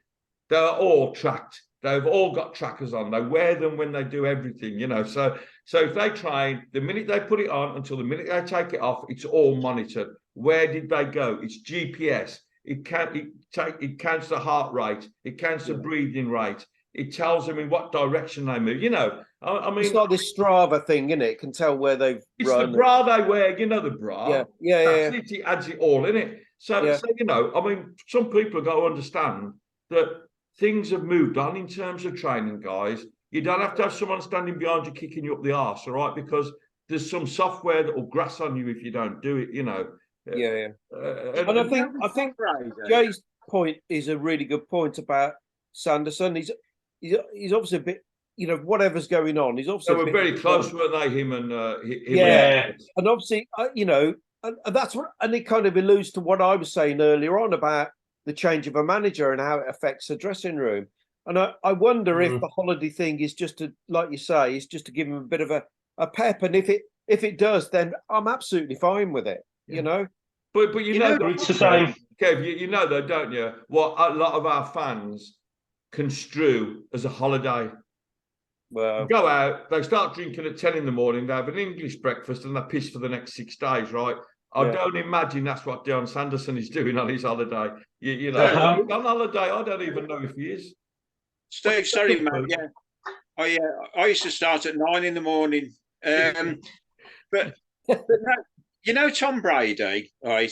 They're all tracked. They've all got trackers on. They wear them when they do everything, you know. So if they train, the minute they put it on until the minute they take it off, it's all monitored. Where did they go? It's GPS. It counts the heart rate. It counts the breathing rate. It tells them in what direction they move. You know, I mean, it's like this Strava thing, isn't it? It can tell where they've it's run. the bra they wear. You know the bra. Yeah. It adds it all in it. So you know, I mean, some people got to understand that things have moved on in terms of training, guys. You don't have to have someone standing behind you kicking you up the arse, all right? Because there's some software that will grass on you if you don't do it, you know. Yeah. And I think Jay's point is a really good point about Sanderson. He's obviously a bit, you know, whatever's going on. He's obviously. They were very close, weren't they? Him and and obviously, you know, and that's what, and it kind of alludes to what I was saying earlier on about the change of a manager and how it affects the dressing room. And I wonder if the holiday thing is just to, like you say, is just to give him a bit of a pep. And if it does, then I'm absolutely fine with it. You know. But you know, it's the same. Kev, you know though, don't you? What a lot of our fans construe as a holiday. Well, go out, they start drinking at 10 in the morning, they have an English breakfast, and they piss for the next 6 days, right? I don't imagine that's what Dion Sanderson is doing on his holiday. You know, on holiday, I don't even know if he is. Steve, sorry, mate. Yeah, I used to start at 9 in the morning. But you know, Tom Brady, right?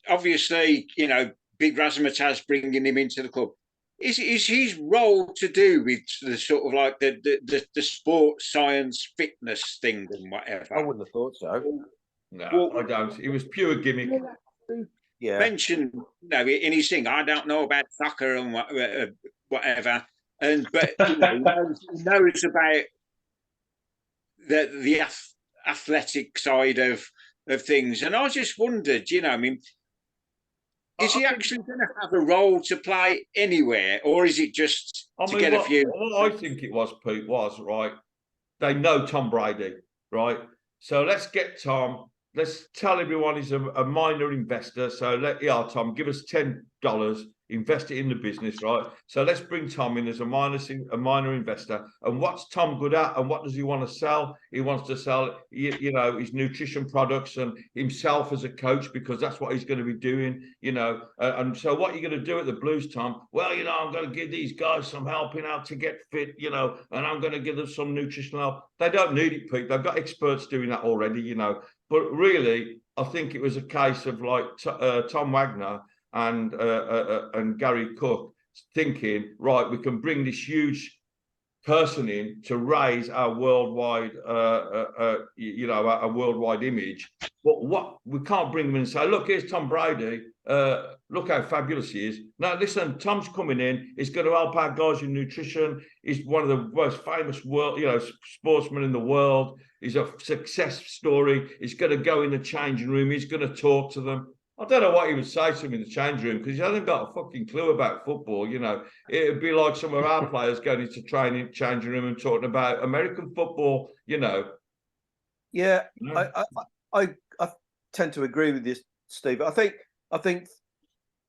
Obviously, you know, big razzmatazz bringing him into the club. Is his role to do with the sort of like the sports science fitness thing and whatever? I wouldn't have thought so. No, I don't. It was pure gimmick. Yeah. Mentioned, you know, in his thing, I don't know about soccer and whatever, but you know, he knows about the athletic side of things. And I just wondered, I mean, is he actually going to have a role to play anywhere, or is it just to get a few? What I think it was, Pete, was right. They know Tom Brady, right? So let's get Tom. Let's tell everyone he's a minor investor. So Tom, give us $10, invest it in the business, right? So let's bring Tom in as a minor investor. And what's Tom good at? And what does he want to sell? He wants to sell, his nutrition products and himself as a coach, because that's what he's going to be doing, And so what are you going to do at the Blues, Tom? Well, I'm going to give these guys some helping out to get fit, and I'm going to give them some nutritional help. They don't need it, Pete. They've got experts doing that already, But really, I think it was a case of like Tom Wagner and Gary Cook thinking, right, we can bring this huge person in to raise our worldwide, our worldwide image. But what we can't bring them in and say, look, here's Tom Brady. Look how fabulous he is. Now, listen, Tom's coming in. He's going to help our guys in nutrition. He's one of the most famous sportsmen in the world. He's a success story. He's going to go in the changing room. He's going to talk to them. I don't know what he would say to him in the changing room, because he hasn't got a fucking clue about football. It would be like some of our players going into changing room and talking about American football. Yeah, I tend to agree with you, Steve. I think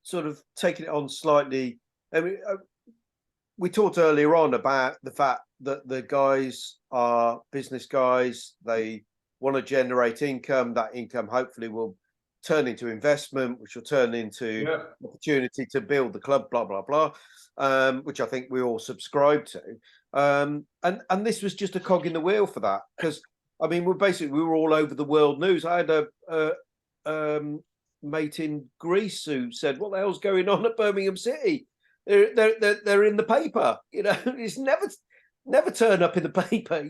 sort of taking it on slightly. I mean, we talked earlier on about the fact that the guys are business guys. They want to generate income. That income hopefully will turn into investment, which will turn into opportunity to build the club, blah, blah, blah, which I think we all subscribe to. And this was just a cog in the wheel for that. Because, I mean, we were all over the world news. I had a mate in Greece who said, what the hell's going on at Birmingham City? They're in the paper. It's never turn up in the paper,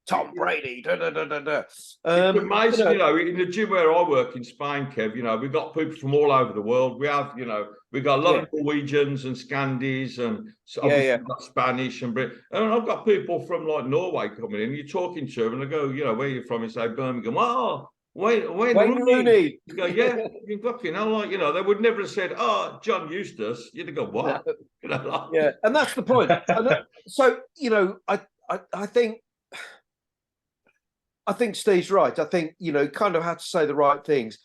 Tom Brady, da da da da da. It's amazing, in the gym where I work in Spain, Kev, we've got people from all over the world. We have, we've got a lot of Norwegians and Scandis and we've got Spanish and Brit. And I've got people from like Norway coming in. You're talking to them and they go, where are you from? And say Birmingham. Oh, Wayne Rooney. You go, yeah, you fucking hell, like, they would never have said, oh, John Eustace. You'd have gone, what? Yeah, and that's the point. So, I think Steve's right. I think, kind of had to say the right things.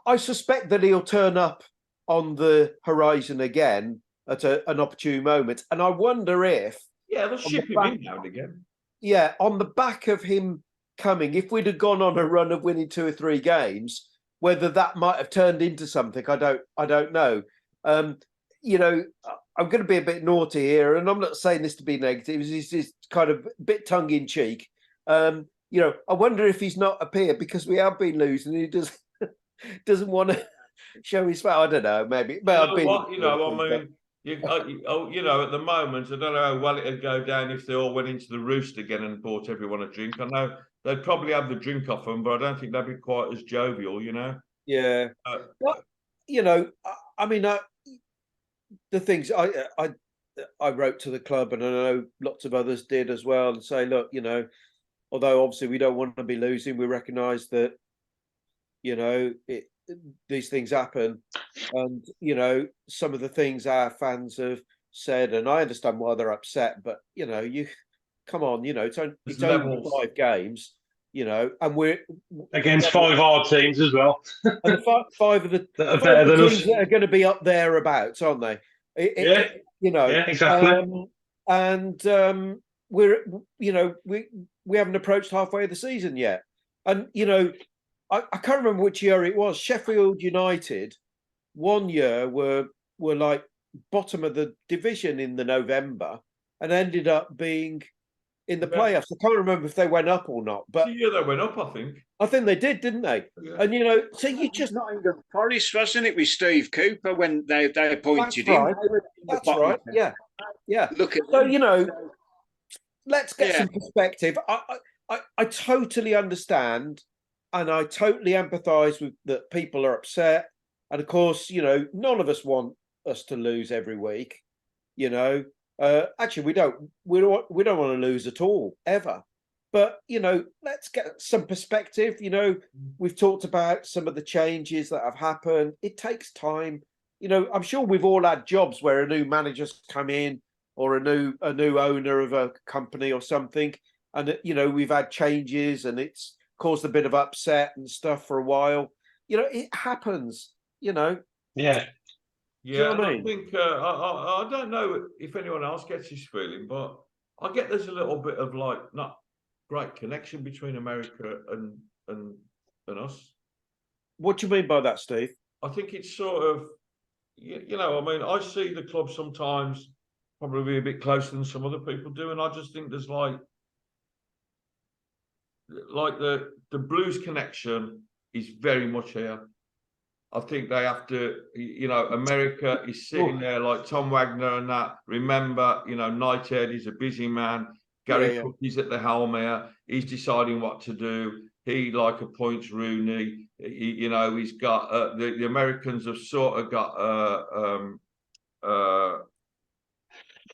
I suspect that he'll turn up on the horizon again at an opportune moment. And I wonder if... Yeah, they'll ship him in now and again. Yeah, on the back of him coming, if we'd have gone on a run of winning 2 or 3 games, whether that might have turned into something, I don't know. I'm going to be a bit naughty here, and I'm not saying this to be negative. It's kind of a bit tongue-in-cheek. I wonder if he's not appeared because we have been losing. He doesn't want to show his face. I don't know. Maybe. But at the moment, I don't know how well it'd go down if they all went into the Roost again and bought everyone a drink. I know they'd probably have the drink off them, but I don't think they'd be quite as jovial. Yeah. The things I wrote to the club, and I know lots of others did as well, and say, look, although obviously we don't want to be losing, we recognise that, these things happen. And, some of the things our fans have said, and I understand why they're upset, but, come on, it's only 5 games, and we're... Against 5 hard teams as well. And the 5 of the that are better than us. That are going to be up thereabouts, aren't they? Yeah, exactly. We're, we haven't approached halfway of the season yet. And, I can't remember which year it was. Sheffield United, one year were like bottom of the division in the November and ended up being in the playoffs. I can't remember if they went up or not. But yeah, they went up, I think. I think they did, didn't they? Yeah. And, so you just... Nottingham Forest, wasn't it, with Steve Cooper when they appointed him? That's right, yeah. Yeah. Look at so, let's get some perspective. I totally understand and I totally empathise with that people are upset. And of course, none of us want us to lose every week. Actually, we don't want to lose at all, ever. But let's get some perspective. We've talked about some of the changes that have happened. It takes time. I'm sure we've all had jobs where a new manager's come in or a new owner of a company or something, and we've had changes and it's caused a bit of upset and stuff for a while. It happens. Yeah. Yeah, know what and I I mean? think I don't know if anyone else gets this feeling, but I get there's a little bit of like not great connection between America and us. What do you mean by that, Steve? I think it's sort of I mean, I see the club sometimes probably a bit closer than some other people do, and I just think there's like the Blues connection is very much here. I think they have to, America is sitting there like Tom Wagner and that. Remember, Knighthead is a busy man. Gary Cook is at the helm here. He's deciding what to do. He appoints Rooney. He's got the Americans have sort of got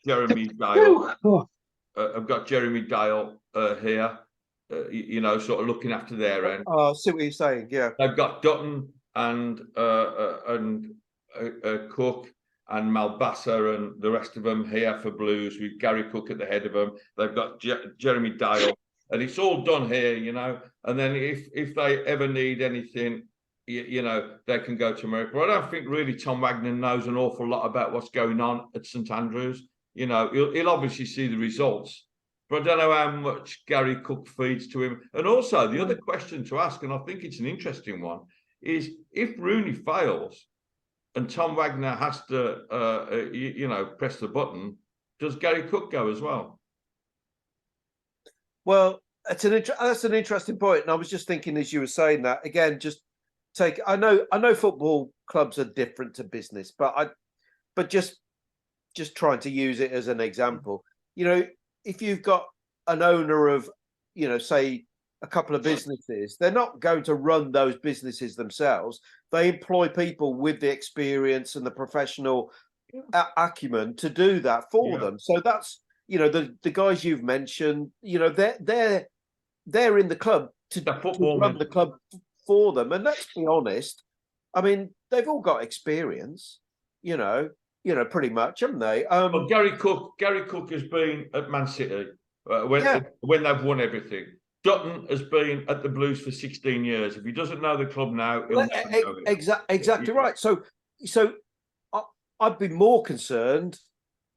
Jeremy Dale. I've got Jeremy Dale here. Sort of looking after their end. Oh, I see what you're saying. Yeah, they've got Dutton and Cook and Malbassa and the rest of them here for Blues with Gary Cook at the head of them. They've got Jeremy Dale, and it's all done here, And then if they ever need anything, they can go to America. But I don't think really Tom Wagner knows an awful lot about what's going on at St Andrews. He'll obviously see the results, but I don't know how much Gary Cook feeds to him. And also the other question to ask, and I think it's an interesting one, is if Rooney fails and Tom Wagner has to, press the button, does Gary Cook go as well? Well, that's an interesting point. And I was just thinking as you were saying that, again, I know football clubs are different to business, but just trying to use it as an example, if you've got an owner of, say, a couple of businesses, they're not going to run those businesses themselves. They employ people with the experience and the professional acumen to do that for them. So that's, the guys you've mentioned, they're in the club to run the club for them. And let's be honest, I mean, they've all got experience, pretty much, haven't they? Well, Gary Cook has been at Man City when they've won everything. Dutton has been at the Blues for 16 years. If he doesn't know the club now, he'll never know it. Exactly right. So I'd be more concerned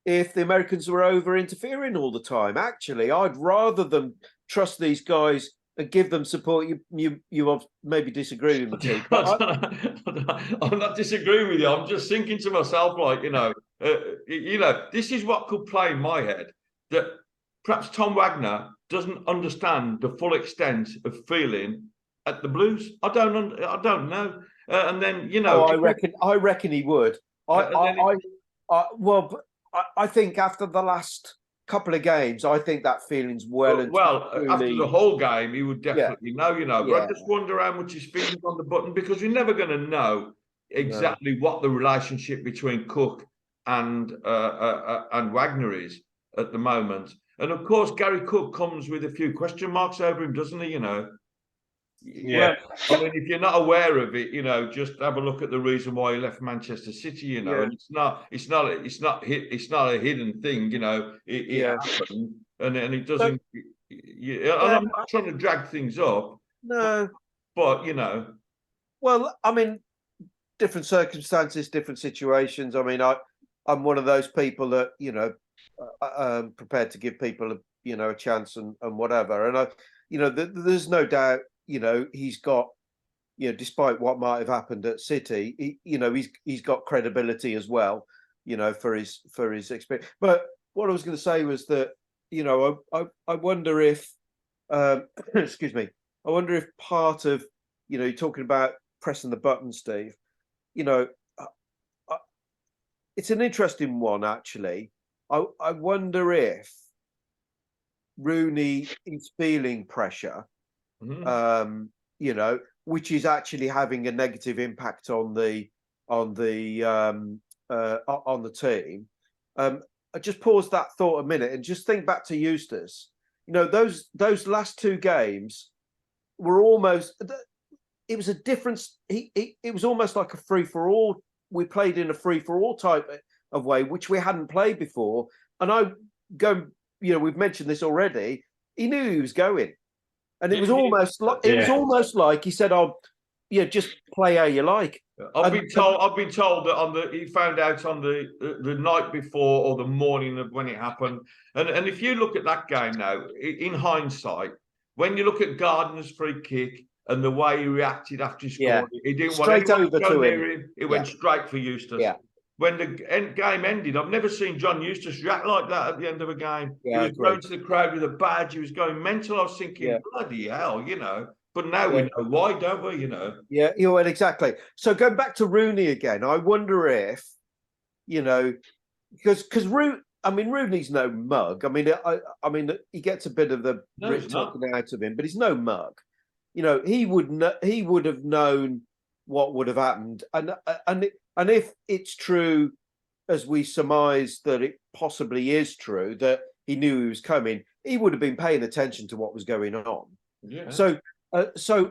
if the Americans were over interfering all the time. Actually, I'd rather them trust these guys and give them support. You maybe disagree with me. I'm not disagreeing with you. I'm just thinking to myself, this is what could play in my head, that perhaps Tom Wagner doesn't understand the full extent of feeling at the Blues. I don't know. And then I reckon he would. I think after the last couple of games, I think that feeling's after the whole game, he would definitely know. But I just wonder how much he's feeling on the button, because you're never going to know exactly what the relationship between Cook and Wagner is at the moment. And of course, Gary Cook comes with a few question marks over him, doesn't he? Yeah. I mean, if you're not aware of it, just have a look at the reason why he left Manchester City. And it's not a hidden thing. It happened, and it doesn't. I'm not trying to drag things up. No, but Well, I mean, different circumstances, different situations. I mean, I'm one of those people that prepared to give people a chance and whatever. And there's no doubt. He's got, despite what might have happened at City, he's got credibility as well, for his experience. But what I was going to say was that, I wonder if, excuse me, I wonder if part of, you're talking about pressing the button, Steve. It's an interesting one, actually. I wonder if Rooney is feeling pressure. Which is actually having a negative impact on the team. I just pause that thought a minute and just think back to Eustace. You know, those last two games were almost. It was a difference. It was almost like a free for all. We played in a free for all type of way, which we hadn't played before. And I go, you know, we've mentioned this already. He knew he was going, and it was almost like he said, "Oh, yeah, just play how you like." I've been told that he found out on the night before or the morning of when it happened. And if you look at that game now, in hindsight, when you look at Gardner's free kick and the way he reacted after he scored, he didn't want anyone to go near him. He went straight for Eustace. Yeah. When the game ended, I've never seen John Eustace react like that at the end of a game. Yeah, he was going to the crowd with a badge. He was going mental. I was thinking, bloody hell, you know. But now we know why, don't we? You know. Yeah, you know, exactly. So going back to Rooney again, I wonder if, you know, because Rooney's no mug. I mean, he gets a bit of the talking out of him, but he's no mug. You know, he would have known what would have happened, and if it's true, as we surmise that it possibly is true, that he knew he was coming, he would have been paying attention to what was going on. Yeah. So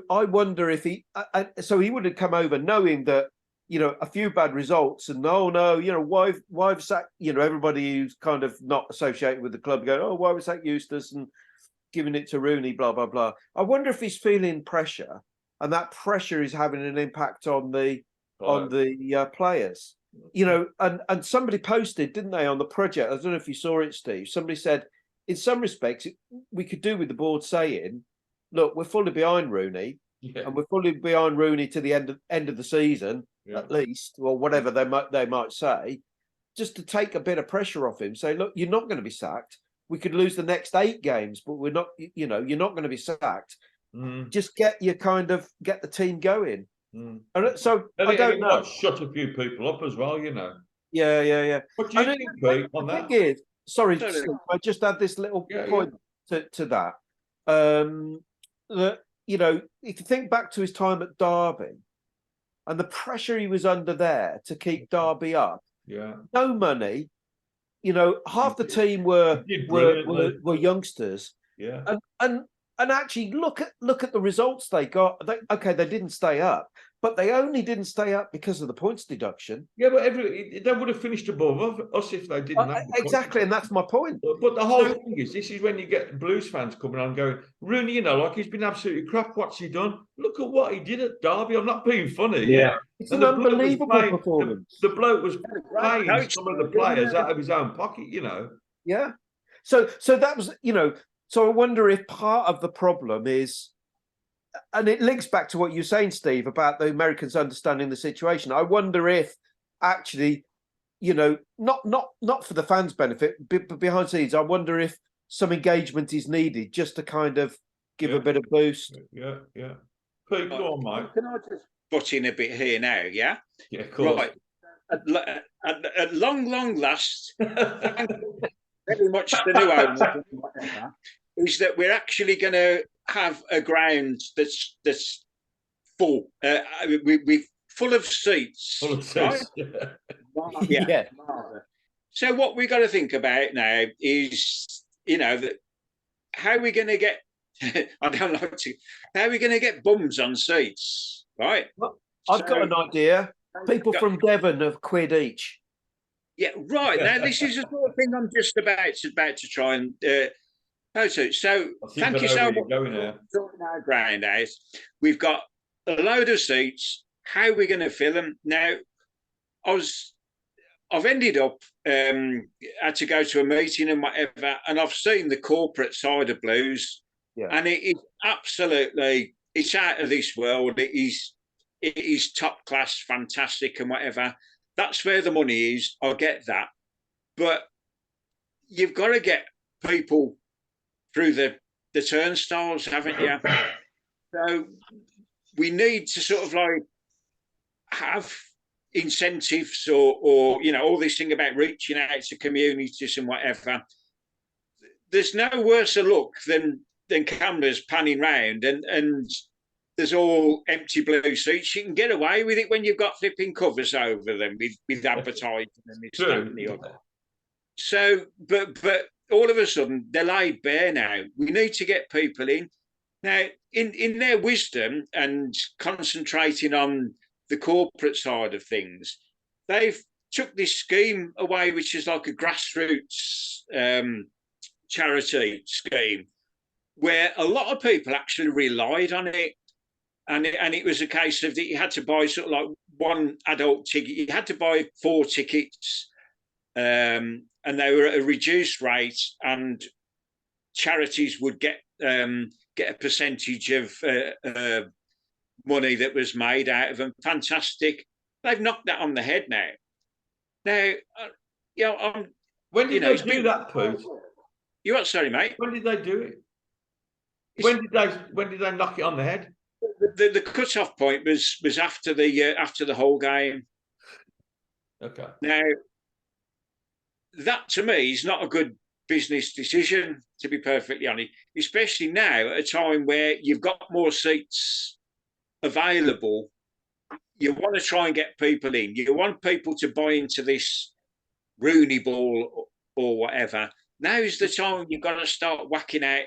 I wonder if he would have come over knowing that, you know, a few bad results and no, you know, why sack, you know, everybody who's kind of not associated with the club going, oh, why was sack Eustace and giving it to Rooney, blah, blah, blah. I wonder if he's feeling pressure and that pressure is having an impact on the players, you know, and somebody posted, didn't they, on the project? I don't know if you saw it, Steve. Somebody said, in some respects, we could do with the board saying, look, we're fully behind Rooney, and we're fully behind Rooney to the end of the season, at least, or whatever they might say, just to take a bit of pressure off him. Say, look, you're not going to be sacked. We could lose the next 8 games, but we're not. You know, you're not going to be sacked. Just get the team going. And so I don't know. Shut a few people up as well, you know. Yeah. What do you think, Pete, on that? Thing is, sorry, I just had this little point to that. That, you know, if you think back to his time at Derby and the pressure he was under there to keep Derby up, no money, you know, half the team were youngsters, and actually look at the results they got. They didn't stay up, but they only didn't stay up because of the points deduction. Yeah, but they would have finished above us if they didn't have the exactly, and that's my point. But the whole thing is, this is when you get Blues fans coming on going, Rooney, you know, like he's been absolutely crap. What's he done? Look at what he did at Derby. I'm not being funny. Yeah, it's an unbelievable performance. The bloke was paying some of the players out of his own pocket, you know. Yeah. So that was, you know. So I wonder if part of the problem is, and it links back to what you're saying, Steve, about the Americans understanding the situation. I wonder if actually, you know, not for the fans' benefit, but behind the scenes, I wonder if some engagement is needed just to kind of give a bit of boost. Yeah. Pete, go on, mate. Can I just butt in a bit here now? Yeah. Yeah, of course. Right. At long last, very much the new owner is that we're actually going to have a ground that's full. We're full of seats. Full of seats. Right? Yeah. So what we've got to think about now is, you know, that how are we going to get? I don't like to. How are we going to get bums on seats? Right. Well, I've got an idea. People from Devon have £1 each. Yeah, right. Now this is the sort of thing I'm just about to try and. So thank you so much for sorting our ground out. We've got a load of seats. How are we going to fill them? Now, I've ended up had to go to a meeting and whatever, and I've seen the corporate side of Blues, and it is absolutely, it's out of this world. It is top class, fantastic, and whatever. That's where the money is. I get that, but you've got to get people through the turnstiles, haven't you? So we need to sort of like have incentives or you know, all this thing about reaching out to communities and whatever. There's no worse a look than cameras panning round and there's all empty blue seats. You can get away with it when you've got flipping covers over them with advertising and this, that, and the other. but all of a sudden they're laid bare now. We need to get people in now. In their wisdom and concentrating on the corporate side of things, they've took this scheme away, which is like a grassroots charity scheme, where a lot of people actually relied on it. And it was a case of that you had to buy sort of like one adult ticket. You had to buy 4 tickets, and they were at a reduced rate, and charities would get a percentage of money that was made out of them. Fantastic. They've knocked that on the head now. Now, when did they do that, Pete? You what? Sorry, mate. When did they do it? When did they knock it on the head? The cut-off point was after the whole game. Okay. Now, that to me is not a good business decision, to be perfectly honest, especially now at a time where you've got more seats available. You want to try and get people in. You want people to buy into this Rooney ball or whatever. Now's the time you've got to start whacking out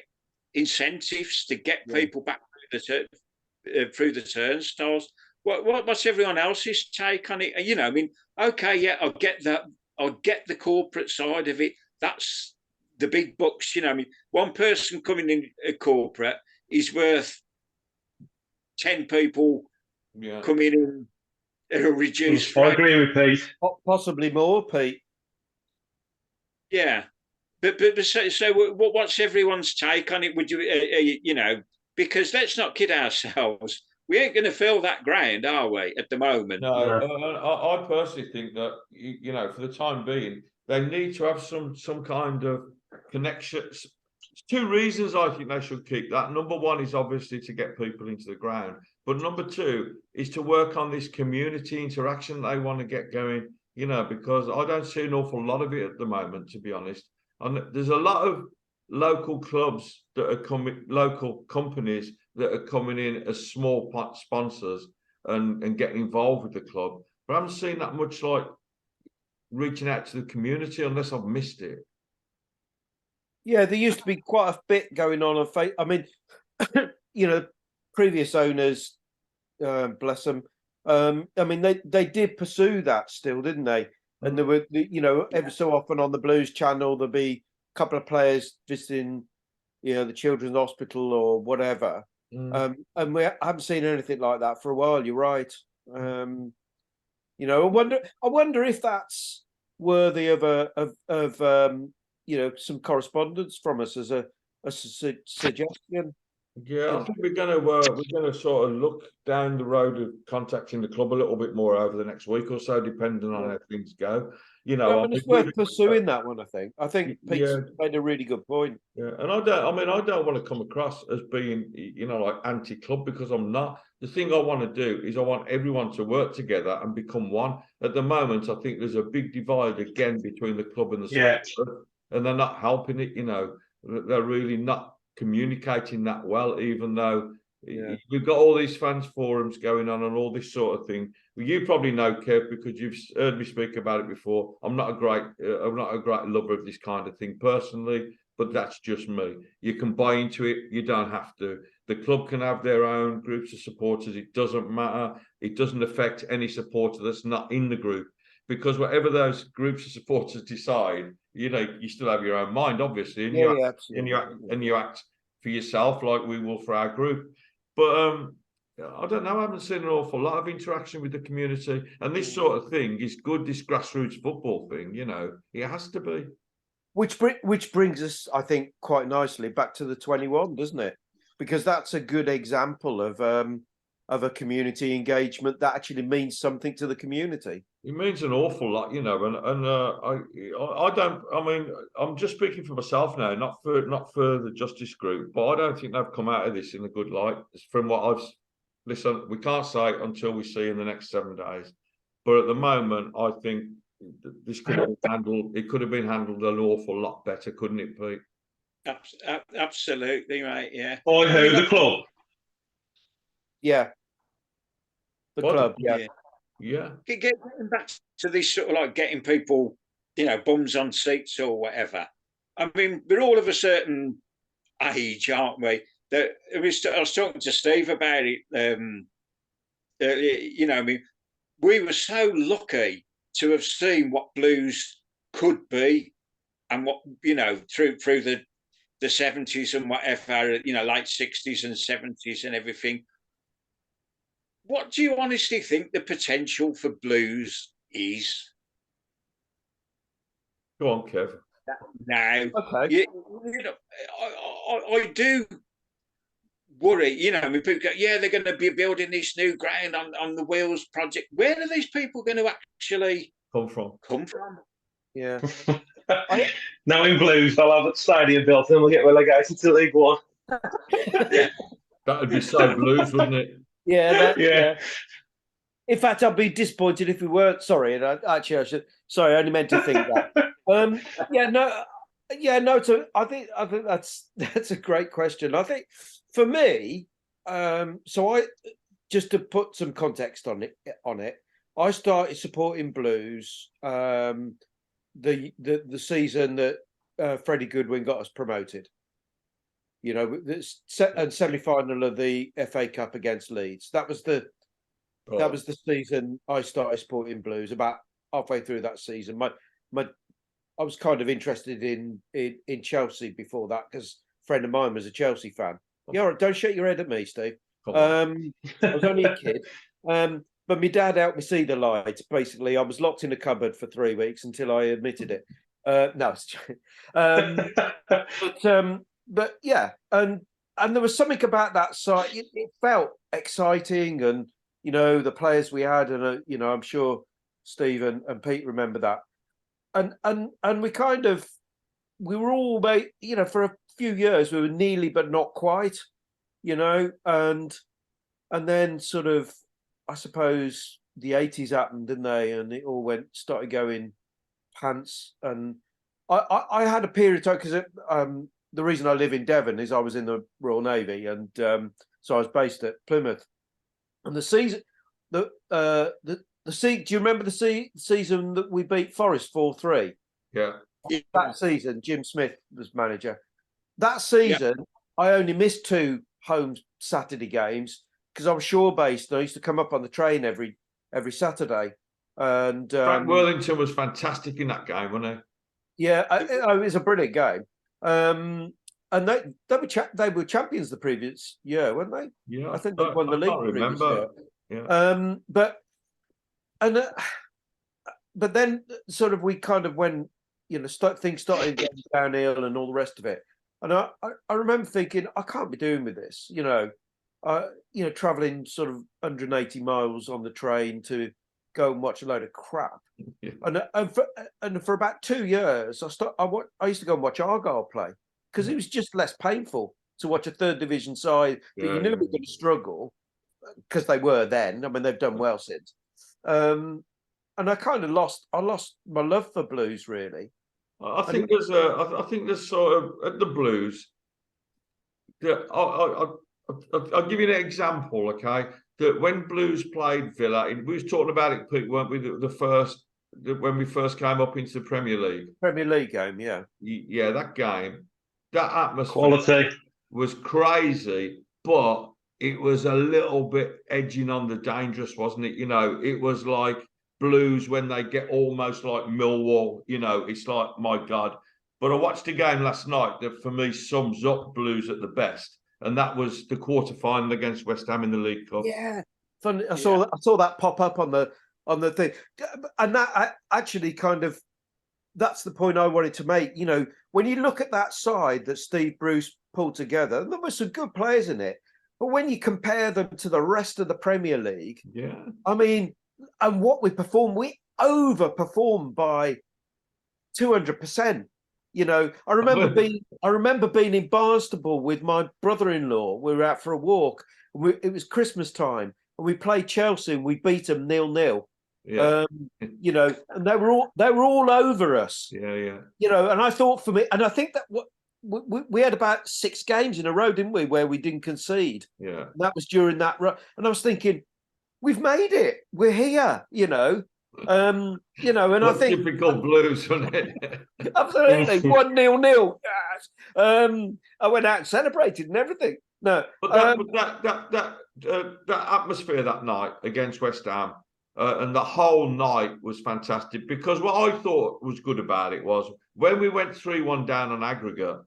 incentives to get people back through the turnstiles. What's everyone else's take on it? You know, I mean, okay, yeah, I'll get that. I'll get the corporate side of it. That's the big bucks. You know, I mean, one person coming in a corporate is worth 10 people coming in at a reduced rate. I agree with Pete. Possibly more, Pete. Yeah, but so what's everyone's take on it? Would you you know? Because let's not kid ourselves. We ain't going to fill that ground, are we, at the moment? No, I personally think that, you know, for the time being, they need to have some kind of connections. 2 reasons I think they should keep that. Number one is obviously to get people into the ground. But number 2 is to work on this community interaction they want to get going, you know, because I don't see an awful lot of it at the moment, to be honest. And there's a lot of local clubs that are coming, local companies that are coming in as small sponsors and getting involved with the club. But I haven't seen that much like reaching out to the community unless I've missed it. Yeah, there used to be quite a bit going on I mean, you know, previous owners, bless them. I mean, they did pursue that still, didn't they? And there were, you know, every so often on the Blues channel, there'd be a couple of players visiting, you know, the Children's Hospital or whatever. And we haven't seen anything like that for a while. You're right. You know, I wonder if that's worthy of you know, some correspondence from us as a suggestion. Yeah, I think we're gonna sort of look down the road of contacting the club a little bit more over the next week or so, depending on how things go. You know, it's worth pursuing that one. I think Pete's made a really good point. Yeah, and I don't want to come across as being, you know, like anti-club, because I'm not. The thing I want to do is I want everyone to work together and become one. At the moment, I think there's a big divide again between the club and the supporters, and they're not helping it. You know, they're really not communicating that well, even though we've got all these fans forums going on and all this sort of thing. Well, you probably know, Kev, because you've heard me speak about it before. I'm not a great lover of this kind of thing personally, but that's just me. You can buy into it, you don't have to. The club can have their own groups of supporters. It doesn't matter. It doesn't affect any supporter that's not in the group, because whatever those groups of supporters decide, you know, you still have your own mind, obviously, and you act for yourself like we will for our group. But I don't know. I haven't seen an awful lot of interaction with the community, and this sort of thing is good. This grassroots football thing, you know, it has to be. Which brings us, I think, quite nicely back to the 21, doesn't it? Because that's a good example of a community engagement that actually means something to the community. It means an awful lot, you know, I don't. I mean, I'm just speaking for myself now, not for the Justice Group, but I don't think they've come out of this in a good light. From what I've listened, we can't say until we see in the next 7 days. But at the moment, I think this could have been handled. It could have been handled an awful lot better, couldn't it, Pete? Absolutely, right. Yeah. By who? The club. Yeah. The club. Yeah. Yeah. Getting back to this sort of like getting people bums on seats or whatever. I mean, we're all of a certain age, aren't we? I was talking to Steve about it. I mean, we were so lucky to have seen what blues could be, and what through the 70s and whatever, late 60s and 70s and everything. What do you honestly think the potential for blues is? Go on, Kev. Now, Okay. I do worry. I mean, people go, yeah, they're going to be building this new ground on the Wheels project. Where are these people going to actually Come from? Yeah. Knowing Blues, they'll have a stadium built and we'll get relegated to League One. Yeah. That would be so Blues, wouldn't it? Yeah. Yeah. In fact, I'd be disappointed if we weren't. Sorry, and I should. Sorry, I only meant to think that. So I think that's a great question. I think for me, so I just to put some context on it, I started supporting Blues the season that Freddie Goodwin got us promoted. The semi-final of the FA Cup against Leeds. That was the season I started supporting Blues. About halfway through that season, I was kind of interested in Chelsea before that because a friend of mine was a Chelsea fan. Yeah, don't shake your head at me, Steve. I was only a kid, but my dad helped me see the light. Basically, I was locked in a cupboard for 3 weeks until I admitted it. No, it's but yeah, and there was something about that side. It felt exciting, and the players we had, and I'm sure Steve and Pete remember that. And we were all made, for a few years we were nearly but not quite, and then sort of, I suppose the 80s happened, didn't they? And it all started going pants. And I had a period of time because the reason I live in Devon is I was in the Royal Navy, and so I was based at Plymouth. And the season, do you remember the season that we beat Forest 4-3? Yeah. That season, Jim Smith was manager. That season, I only missed 2 home Saturday games because I was shore-based. And I used to come up on the train every Saturday. And Frank Worthington was fantastic in that game, wasn't he? Yeah, it was a brilliant game. And they were champions the previous year, weren't they? Yeah, I think they won the league. I remember. Yeah. But then sort of we kind of went, things started getting downhill and all the rest of it. And I remember thinking, I can't be doing with this, traveling sort of 180 miles on the train to go and watch a load of crap. Yeah. And for about 2 years, I used to go and watch Argyle play because it was just less painful to watch a third division side that you knew were going to struggle because they were then. I mean, they've done well since. And I kind of lost my love for Blues, really. I think there's sort of at the Blues. I'll give you an example, okay? That when Blues played Villa, we was talking about it, Pete, weren't we? When we first came up into the Premier League. Premier League game, yeah. Yeah, that game, that atmosphere quality was crazy, but it was a little bit edging on the dangerous, wasn't it? It was like Blues when they get almost like Millwall, it's like, my God. But I watched the game last night that for me sums up Blues at the best. And that was the quarter-final against West Ham in the League Cup. Yeah. Fun. I saw that pop up on the thing. And that actually kind of, that's the point I wanted to make. When you look at that side that Steve Bruce pulled together, there were some good players in it. But when you compare them to the rest of the Premier League, I mean, and what we overperformed by 200%. I remember being in Barnstaple with my brother-in-law. We were out for a walk. It was Christmas time, and we played Chelsea, and we beat them 0-0. Yeah. And they were all over us. Yeah. And I thought for me, and I think that we had about 6 games in a row, didn't we, where we didn't concede. Yeah. And that was during that run. And I was thinking, we've made it. We're here. You know, and I What think typical Blues, wasn't it? absolutely 1-0. I went out and celebrated and everything. No, But that atmosphere that night against West Ham and the whole night was fantastic, because what I thought was good about it was when we went 3-1 down on aggregate,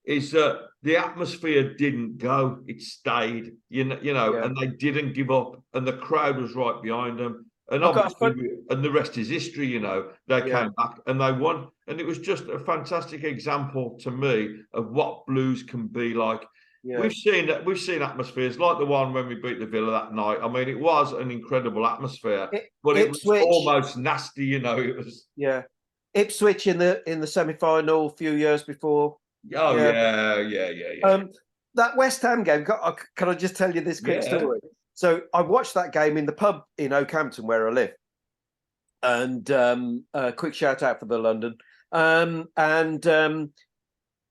is that the atmosphere didn't go; it stayed. You know, Yeah. and they didn't give up, and the crowd was right behind them. And I've got a obviously, and the rest is history. You know, they Yeah. came back and they won, and it was just a fantastic example to me of what Blues can be like. Yeah. We've seen atmospheres like the one when we beat the Villa that night. I mean, it was an incredible atmosphere, but it was Ipswich. almost nasty. You know, it was. Yeah, Ipswich in the semi-final a few years before. Oh Yeah. yeah. That West Ham game. Can I just tell you this quick Yeah. story? So I watched that game in the pub in Oakhampton where I live, and quick shout out for the London.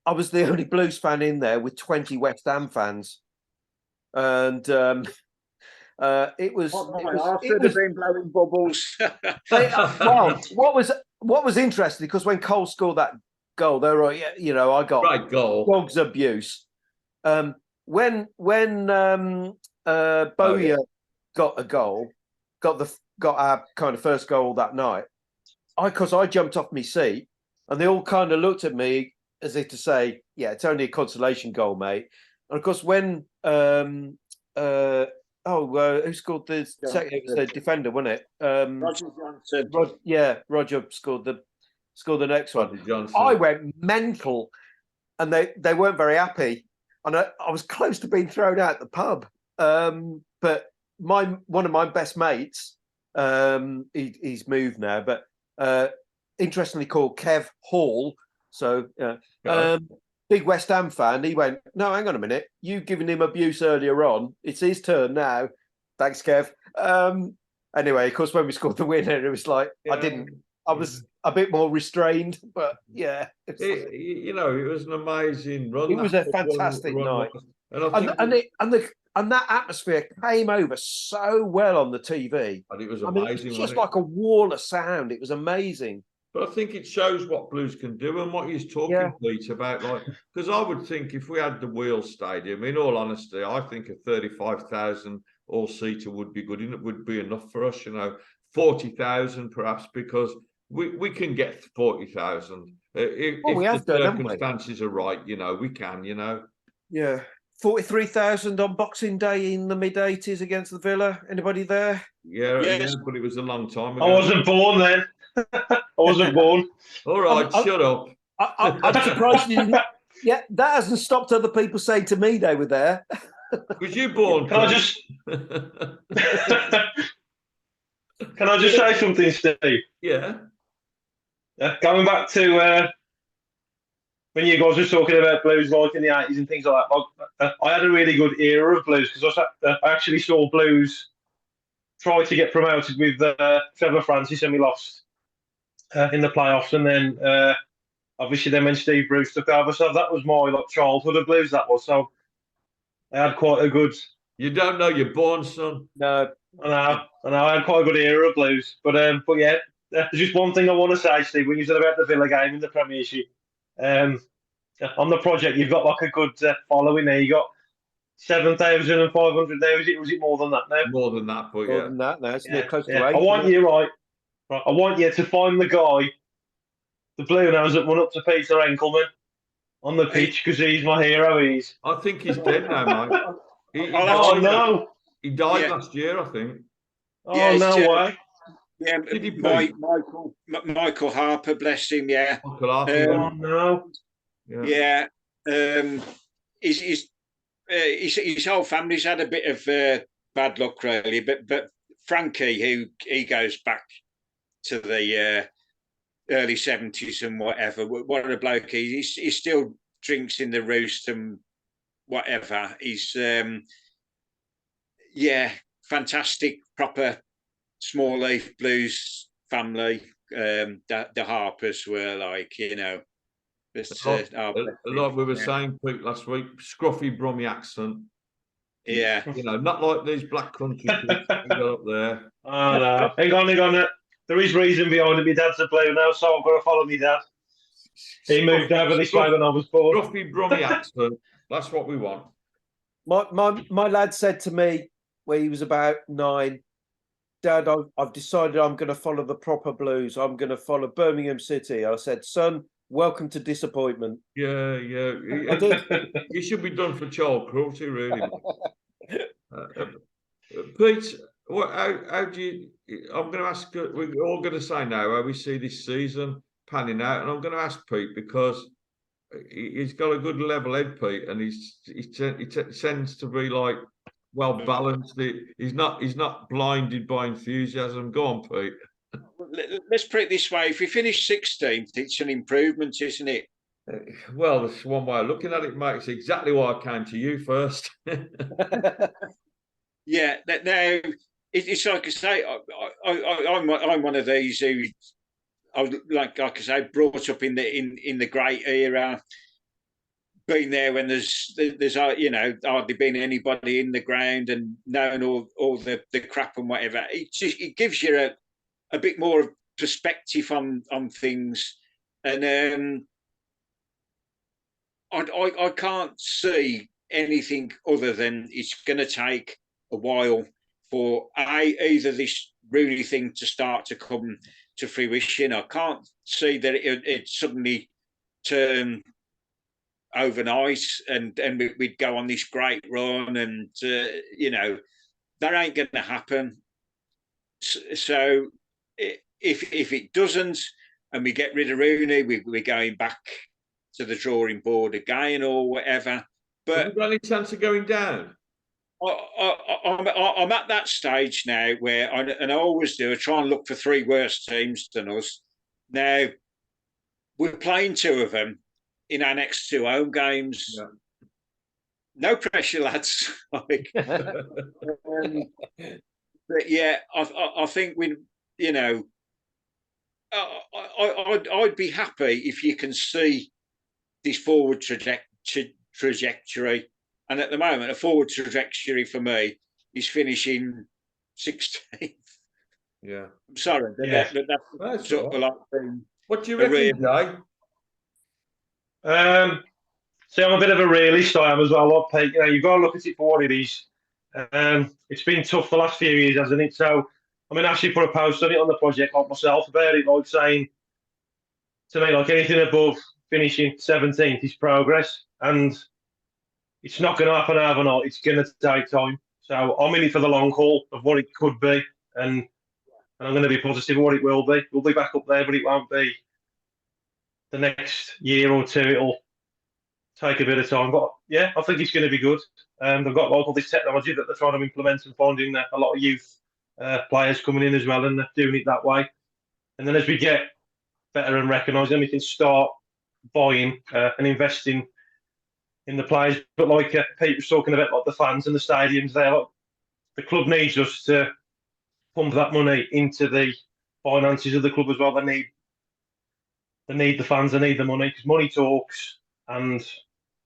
I was the only Blues fan in there with 20 West Ham fans, and it was. Should have been blowing bubbles. Well, what was interesting, because when Cole scored that goal, they were, you know, I got Right goal. dog's abuse. When Bowyer got a goal, got our kind of first goal that night, because I jumped off my seat, and they all kind of looked at me as if to say, "Yeah, it's only a consolation goal, mate." And of course, when who scored the second? It was the defender, wasn't it? Roger Johnson. Roger scored the next one. Roger Johnson. I went mental, and they weren't very happy, and I was close to being thrown out the pub. But one of my best mates, he's moved now, but interestingly called Kev Hall. So big West Ham fan. He went, "No, hang on a minute. You've given him abuse earlier on. It's his turn now." Thanks, Kev. Anyway, of course, when we scored the winner, it was like I was a bit more restrained, but yeah, it was an amazing run. It was a fantastic night, and that atmosphere came over so well on the TV. And it was I mean, amazing. it was just like a wall of sound. It was amazing. But I think it shows what Blues can do and what he's talking, Pete, about. Like, because I would think if we had the Wheel Stadium, in all honesty, I think a 35,000 all-seater would be good, and it would be enough for us. 40,000 perhaps, because we can get 40,000 if the circumstances are right. We can. Yeah, 43,000 on Boxing Day in the mid-80s against the Villa. Anybody there? Yeah, but it was a long time ago. I wasn't born then. I wasn't born. All right, shut up. I'm surprised you didn't. Yeah, that hasn't stopped other people saying to me they were there. Was you born? Can I just say something, Steve? Yeah. Going back to when you guys were talking about Blues like in the 80s and things like that, I had a really good era of Blues, because I actually saw Blues try to get promoted with Trevor Francis, and we lost in the playoffs, and then obviously then when Steve Bruce took over. So that was my childhood of Blues. That was, so I had quite a good. You don't know you're born, son. No, I know. I had quite a good era of Blues, but yeah, there's just one thing I want to say, Steve. When you said about the Villa game in the Premiership, on the project, you've got a good following there. You got 7,500 now. Was it more than that now? More than that, but more than that now. It's near close to 8. I want you to find the guy, the blue nose that went up to Peter Enkelman on the pitch, because he's my hero. I think he's dead now, mate. He died last year, I think. Oh, no way. Yeah, Did he Michael Harper, bless him. Yeah. Michael Harper. Oh no. Yeah. His whole family's had a bit of bad luck, really. But Frankie, he goes back to the early 70s and whatever. What a bloke he still drinks in the Roost and whatever. He's fantastic, proper small leaf Blues family. The Harpers were like we were saying, Pete, last week, scruffy Brummie accent. Yeah. Not like these black country kids we got up there. Oh no. Hang on. there is reason behind it. My dad's a Blue now, so I've got to follow my dad. He moved over this way when I was born. Scruffy Brummy accent. That's what we want. My lad said to me when he was about 9, Dad, I've decided I'm going to follow the proper Blues. I'm going to follow Birmingham City. I said, son, welcome to disappointment. Yeah. I did. You should be done for child cruelty, really. Pete, how do you? I'm going to ask. We're all going to say now how we see this season panning out, and I'm going to ask Pete because he's got a good level head, Pete, and he tends to be like well balanced. He's not blinded by enthusiasm. Go on, Pete. Let's put it this way: if we finish 16th, it's an improvement, isn't it? Well, that's one way of looking at it, mate. It's exactly why I came to you first. Yeah. Now it's like I say, I'm one of these who I was like I say, brought up in the great era. Been there when there's hardly been anybody in the ground and known all the crap and whatever. It gives you a bit more perspective on things, and I can't see anything other than it's going to take a while for either this Rooney thing to start to come to fruition. I can't see that it suddenly turn overnight and we'd go on this great run, and that ain't going to happen. So if it doesn't, and we get rid of Rooney, we're going back to the drawing board again or whatever. But have you got any chance of going down? I'm at that stage now where, and I always do, I try and look for 3 worse teams than us. Now, we're playing 2 of them in our next 2 home games. Yeah. No pressure, lads. But yeah, I think I'd be happy if you can see this forward trajectory. And at the moment, a forward trajectory for me is finishing 16th. Yeah. I'm sorry. Yeah. That's sort of like what do you reckon, Jay? See, I'm a bit of a realist, I am as well, Pete. You've got to look at it for what it is. It's been tough the last few years, hasn't it? So, I mean, I actually put a post on it on the project like myself about it, like saying to me, like anything above finishing 17th is progress, and it's not going to happen overnight. It's going to take time. So I'm in it for the long haul of what it could be, and I'm going to be positive of what it will be. We'll be back up there, but it won't be the next year or 2. It'll take a bit of time, but yeah, I think it's going to be good. They've got like all this technology that they're trying to implement and finding a lot of youth players coming in as well, and they're doing it that way. And then as we get better and recognise them, we can start buying and investing in the players. But like Pete was talking about, like the fans and the stadiums there, like, the club needs us to pump that money into the finances of the club as well. They need the fans, they need the money, because money talks, and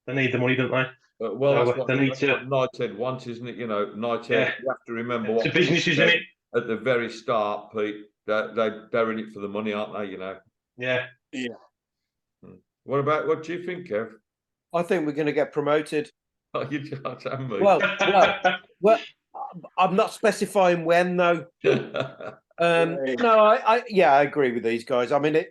they need the money, don't they? Well, so that's what Knighthead wants, isn't it? Knighthead, you have to remember it's a business, isn't it? At the very start, Pete, they're in it for the money, aren't they? Yeah. What do you think, Kev? I think we're going to get promoted. Oh, you just have me. Well, I'm not specifying when, though. No, I agree with these guys. I mean,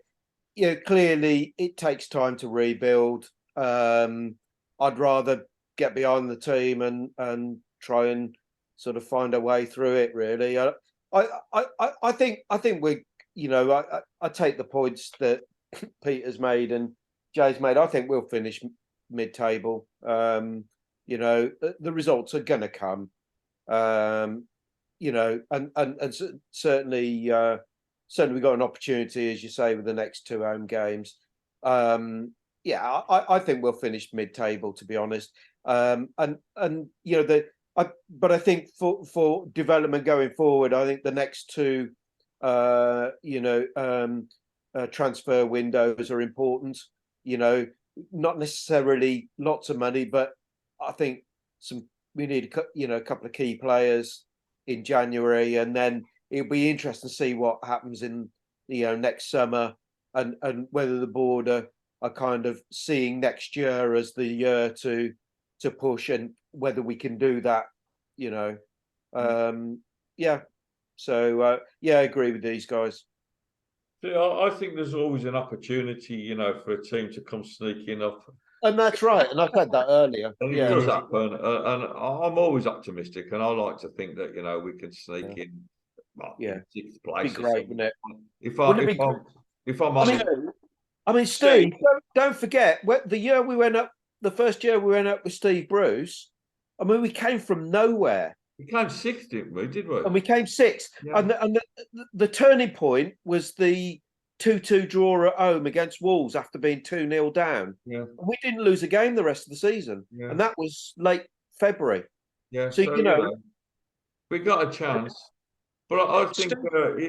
clearly it takes time to rebuild. I'd rather get behind the team and try and sort of find a way through it. Really, I think we, I take the points that Peter's made and Jay's made. I think we'll finish mid-table. The results are going to come. And certainly we've got an opportunity, as you say, with the next 2 home games. I think we'll finish mid-table, to be honest. But I think for development going forward, I think the next 2, transfer windows are important. Not necessarily lots of money, but I think we need a couple of key players in January, and then it'll be interesting to see what happens in next summer, and whether the board are kind of seeing next year as the year to push, and whether we can do that. Yeah. So yeah, I agree with these guys. See, I think there's always an opportunity, for a team to come sneaking up. And that's right. And I said that earlier. And it Yeah. does happen. And I'm always optimistic, and I like to think that we can sneak in. Well, Yeah. in 6th place. Be great, wouldn't it? If Wouldn't it be I'm honest, I mean, Steve, don't forget the year we went up. The first year we went up with Steve Bruce. I mean, we came from nowhere. we came 6th, didn't we? Did we? And we came 6th. Yeah. And the turning point was the 2-2 draw at home against Wolves after being 2-0 down. Yeah. And we didn't lose a game the rest of the season. Yeah. And that was late February. Yeah. So, we got a chance. But I think,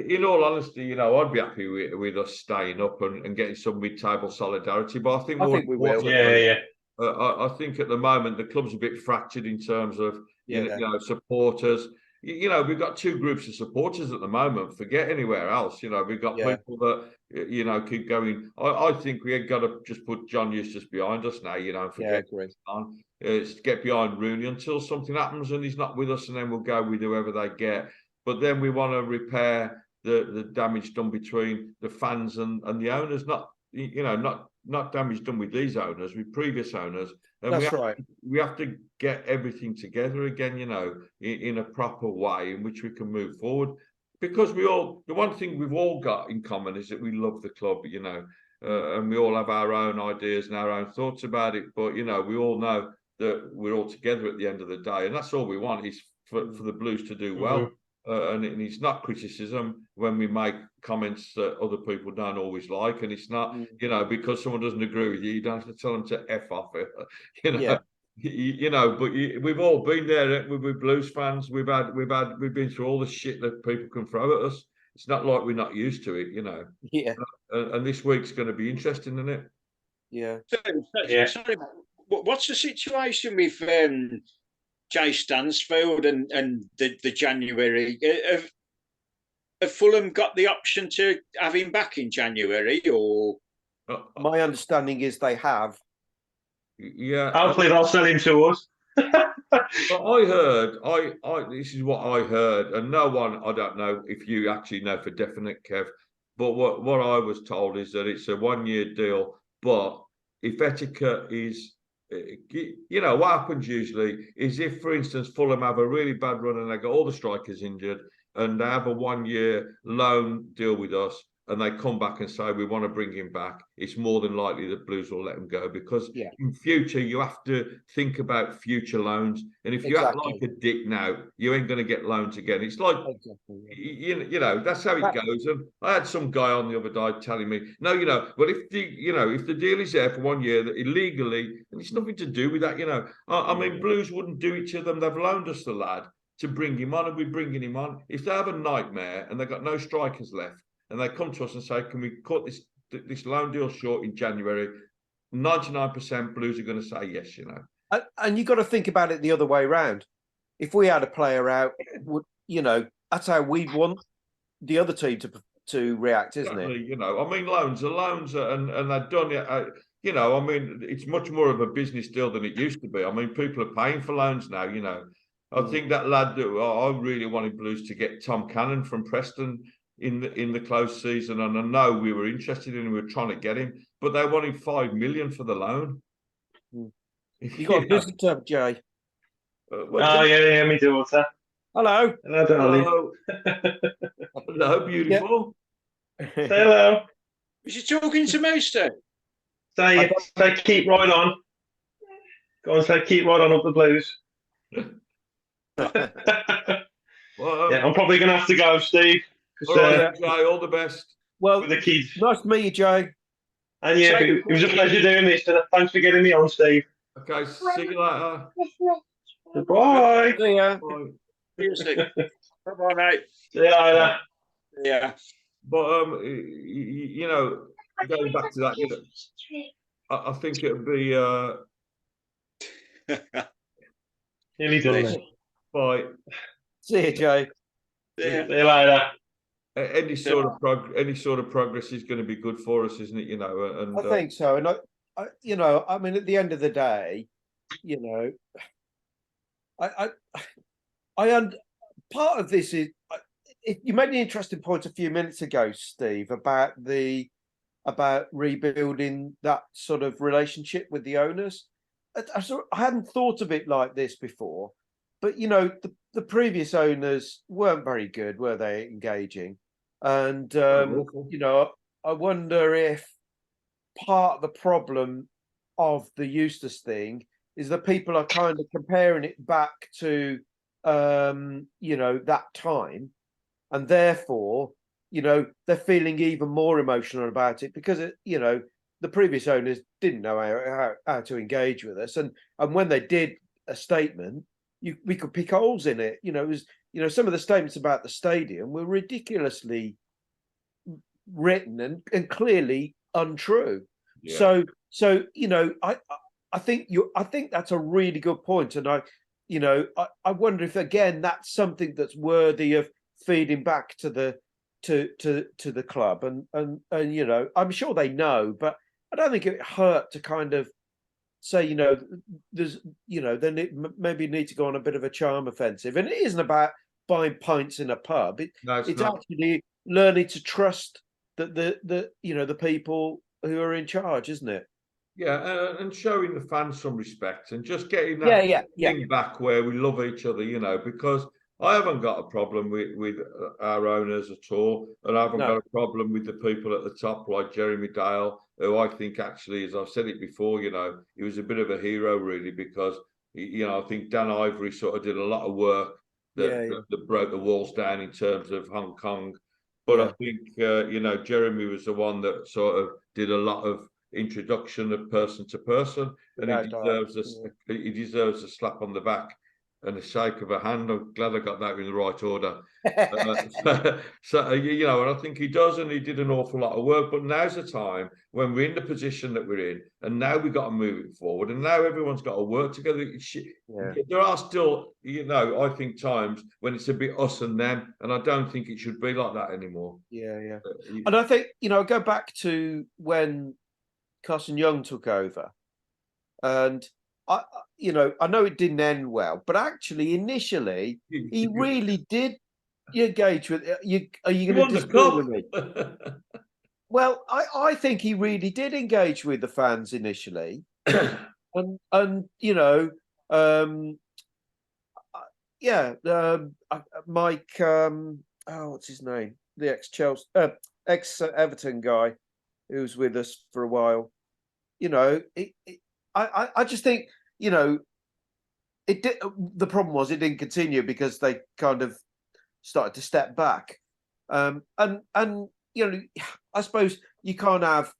in all honesty, I'd be happy with us staying up and getting some mid-table solidarity. But I think we will. Yeah. I think at the moment the club's a bit fractured in terms of supporters. We've got 2 groups of supporters at the moment. Forget anywhere else. We've got people that keep going. I think we ain't got to just put John Eustace behind us now. And forget on. It's get behind Rooney until something happens and he's not with us, and then we'll go with whoever they get. But then we want to repair the damage done between the fans and the owners. Not damage done with these owners, with previous owners. And that's right. We have to get everything together again, in a proper way in which we can move forward. Because the one thing we've all got in common is that we love the club, and we all have our own ideas and our own thoughts about it. But, we all know that we're all together at the end of the day. And that's all we want, is for the Blues to do well. And it's not criticism when we make comments that other people don't always like, and it's not because someone doesn't agree with you don't have to tell them to F off it. But we've all been there with Blues fans. We've been through all the shit that people can throw at us. It's not like we're not used to it, Yeah. And this week's going to be interesting, isn't it? Yeah. Sorry, what's the situation with Jay Stansfield and the January? Have Fulham got the option to have him back in January, or? My understanding is they have. Yeah. Hopefully they'll sell him to us. But I heard, this is what I heard, and no one, I don't know if you actually know for definite, Kev, but what I was told is that it's a 1-year deal, but if etiquette is, what happens usually is if, for instance, Fulham have a really bad run and they got all the strikers injured and they have a 1-year loan deal with us and they come back and say, we want to bring him back, it's more than likely that Blues will let him go, because in future, you have to think about future loans. And if you act like a dick now, you ain't going to get loans again. It's like, that's how it goes. And I had some guy on the other day telling me, no, but if the deal is there for 1 year, that illegally, and it's nothing to do with that, I mean, Blues wouldn't do it to them. They've loaned us the lad to bring him on, and we're bringing him on. If they have a nightmare and they've got no strikers left, and they come to us and say, can we cut this loan deal short in January? 99% Blues are going to say yes, And you've got to think about it the other way around. If we had a player out, that's how we'd want the other team to react, isn't it? I mean, loans are, and they've done it. I mean, it's much more of a business deal than it used to be. I mean, people are paying for loans now, I think that lad that I really wanted Blues to get Tom Cannon from Preston in the close season, and I know we were interested in him, we were trying to get him, but they wanted $5 million for the loan. You got a visitor, Jay. Yeah, me daughter. Hello, darling. Hello, beautiful. Say hello. Was you talking to me, Steve? Say keep right on. Go on, say keep right on up the Blues. Well, I'm probably going to have to go, Steve. All right, Jay, all the best. Well, with the kids. Nice to meet you, Jay. And yeah, it was a pleasure doing this. Thanks for getting me on, Steve. Okay, see you later. Bye. See ya. Bye. See you, Steve. Bye-bye, mate. See you later. Yeah. But going back to that, I think it would be Nearly done. bye. See you, Jay. Yeah. See you later. Any sort of progress is going to be good for us, isn't it? You know, and I think so. And I mean, at the end of the day, you know, I, part of this is you made an interesting point a few minutes ago, Steve, about rebuilding that sort of relationship with the owners. I hadn't thought of it like this before, but you know, the previous owners weren't very good, were they? Engaging, and you know, I wonder if part of the problem of the Eustace thing is that people are kind of comparing it back to you know, that time, and therefore, you know, they're feeling even more emotional about it because you know, the previous owners didn't know how to engage with us, and when they did a statement, we could pick holes in it. You know, it was, you know, some of the statements about the stadium were ridiculously written and clearly untrue. Yeah. So you know, I think that's a really good point, and you know, I wonder if again that's something that's worthy of feeding back to the club, and you know, I'm sure they know, but I don't think it hurt to kind of say, you know, there's, you know, then it maybe need to go on a bit of a charm offensive, and it isn't about buying pints in a pub. No, It's not. actually learning to trust that the you know, the people who are in charge, isn't it? Yeah, and showing the fans some respect and just getting Yeah, that yeah, yeah. thing back where we love each other, you know, because I haven't got a problem with our owners at all, and I haven't No. got a problem with the people at the top like Jeremy Dale, who I think actually, as I've said it before, you know, he was a bit of a hero really because you know, I think Dan Ivory sort of did a lot of work Yeah, that broke the walls down in terms of Hong Kong, but I yeah. think you know, Jeremy was the one that sort of did a lot of introduction of person to person, and Without doubt. he deserves a slap on the back and a shake of a hand. I'm glad I got that in the right order. You know, and I think he does, and he did an awful lot of work. But now's the time when we're in the position that we're in, and now we've got to move it forward, and now everyone's got to work together. Yeah. There are still, you know, I think times when it's a bit us and them, and I don't think it should be like that anymore. Yeah, yeah. Uh, And I think, you know, I go back to when Carson Young took over, and you know, I know it didn't end well, but actually, initially, he really did engage with you. Are you He going won to the disagree with me? cup. Well, I think he really did engage with the fans initially, and you know, um, yeah, Mike, oh, what's his name? The ex Chelsea, ex Everton guy who was with us for a while. You know, I just think, you know, it did. The problem was it didn't continue because they kind of started to step back, and you know, I suppose you can't have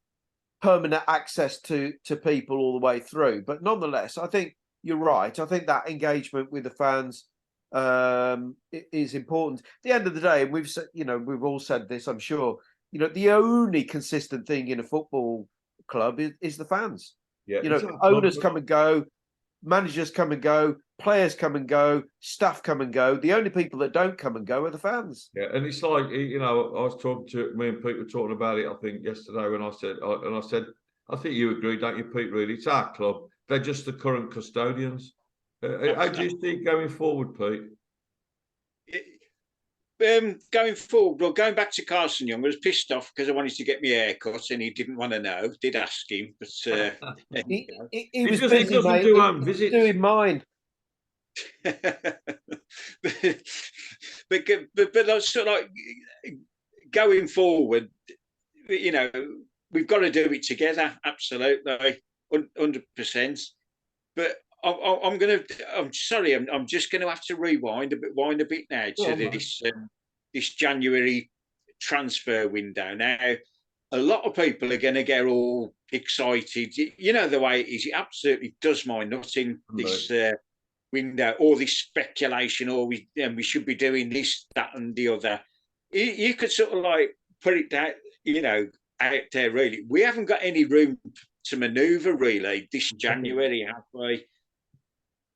permanent access to people all the way through, but nonetheless, I think you're right. I think that engagement with the fans is important. At the end of the day, we've said, you know, we've all said this, I'm sure. You know, the only consistent thing in a football club is the fans. Yeah, You know, exactly. owners come and go, managers come and go, players come and go, staff come and go. The only people that don't come and go are the fans. Yeah, and it's like, you know, I was talking to me and Pete were talking about it. I think yesterday when I said, I think you agree, don't you, Pete? Really, it's our club. They're just the current custodians. How do you see it going forward, Pete? Going forward, well, going back to Carson Young, I was pissed off because I wanted to get my hair cut and he didn't want to know. Did ask him, but He was busy, doesn't mate. do home visits. Doing mine. but I was sort of like going forward, you know, we've got to do it together, absolutely, 100%. But I'm sorry, I'm just going to have to wind a bit now to this January transfer window. Now, a lot of people are going to get all excited. You know the way it is. It absolutely does my nutting, this window, all this speculation, or we should be doing this, that, and the other. You could sort of like put it down, you know, out there. Really, we haven't got any room to manoeuvre really this January, have we?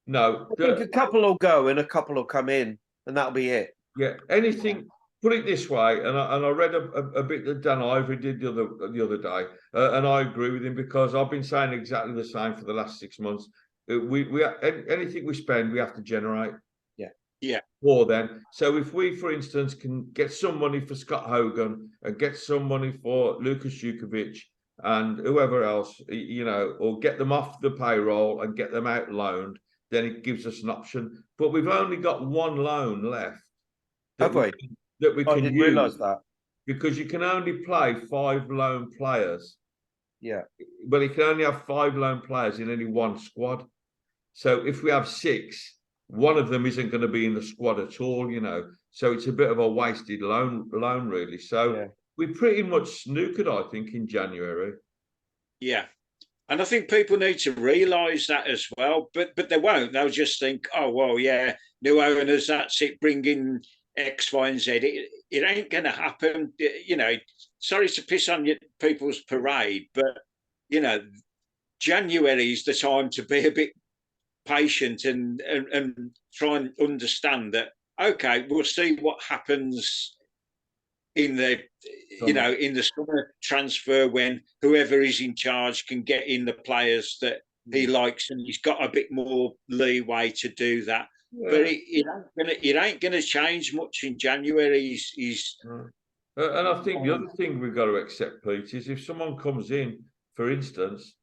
No, I think a couple will go and a couple will come in, and that'll be it. Yeah, anything. Put it this way, and I read a bit that Dan Ivory did the other day, and I agree with him because I've been saying exactly the same for the last 6 months. Anything we spend, we have to generate. Yeah. For then, so if we, for instance, can get some money for Scott Hogan and get some money for Lucas Jukovic and whoever else, you know, or get them off the payroll and get them out loaned, then it gives us an option. But we've only got one loan left. Have we? That we I can didn't use realise that. because you can only play 5 loan players. Yeah. But you can only have 5 loan players in any one squad. So if we have 6, one of them isn't going to be in the squad at all, you know. So it's a bit of a wasted loan really. So we pretty much snookered, I think, in January. Yeah. And I think people need to realise that as well, but they won't. They'll just think, oh, well, yeah, new owners, that's it, bring in X, Y, and Z. It ain't going to happen. You know, sorry to piss on people's parade, but, you know, January is the time to be a bit patient and try and understand that, okay, we'll see what happens in the in the summer transfer when whoever is in charge can get in the players that he likes, and he's got a bit more leeway to do that. Yeah. But it ain't gonna change much in January. And I think the other thing we've got to accept, Pete, is if someone comes in, for instance,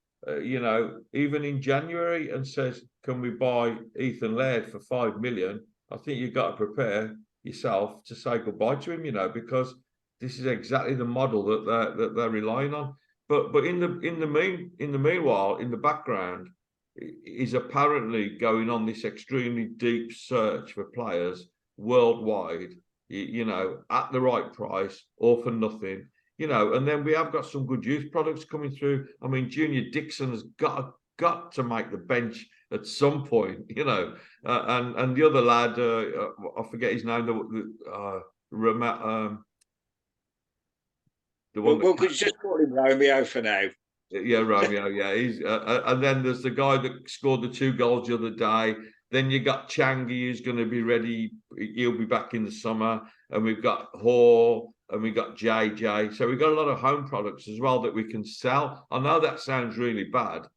you know, even in January and says, "Can we buy Ethan Laird for 5 million?" I think you've got to prepare yourself to say goodbye to him, you know, because this is exactly the model that they're relying on. But in the meanwhile, in the background, is apparently going on this extremely deep search for players worldwide, you know, at the right price or for nothing, you know. And then we have got some good youth products coming through. I mean, Junior Dixon has got to make the bench at some point, you know. And the other lad, I forget his name, We'll just call him Romeo for now. Yeah, Romeo. Yeah, he's and then there's the guy that scored the 2 goals the other day. Then you got Changi, who's going to be ready. He'll be back in the summer. And we've got Hall and we've got JJ. So we've got a lot of home products as well that we can sell. I know that sounds really bad,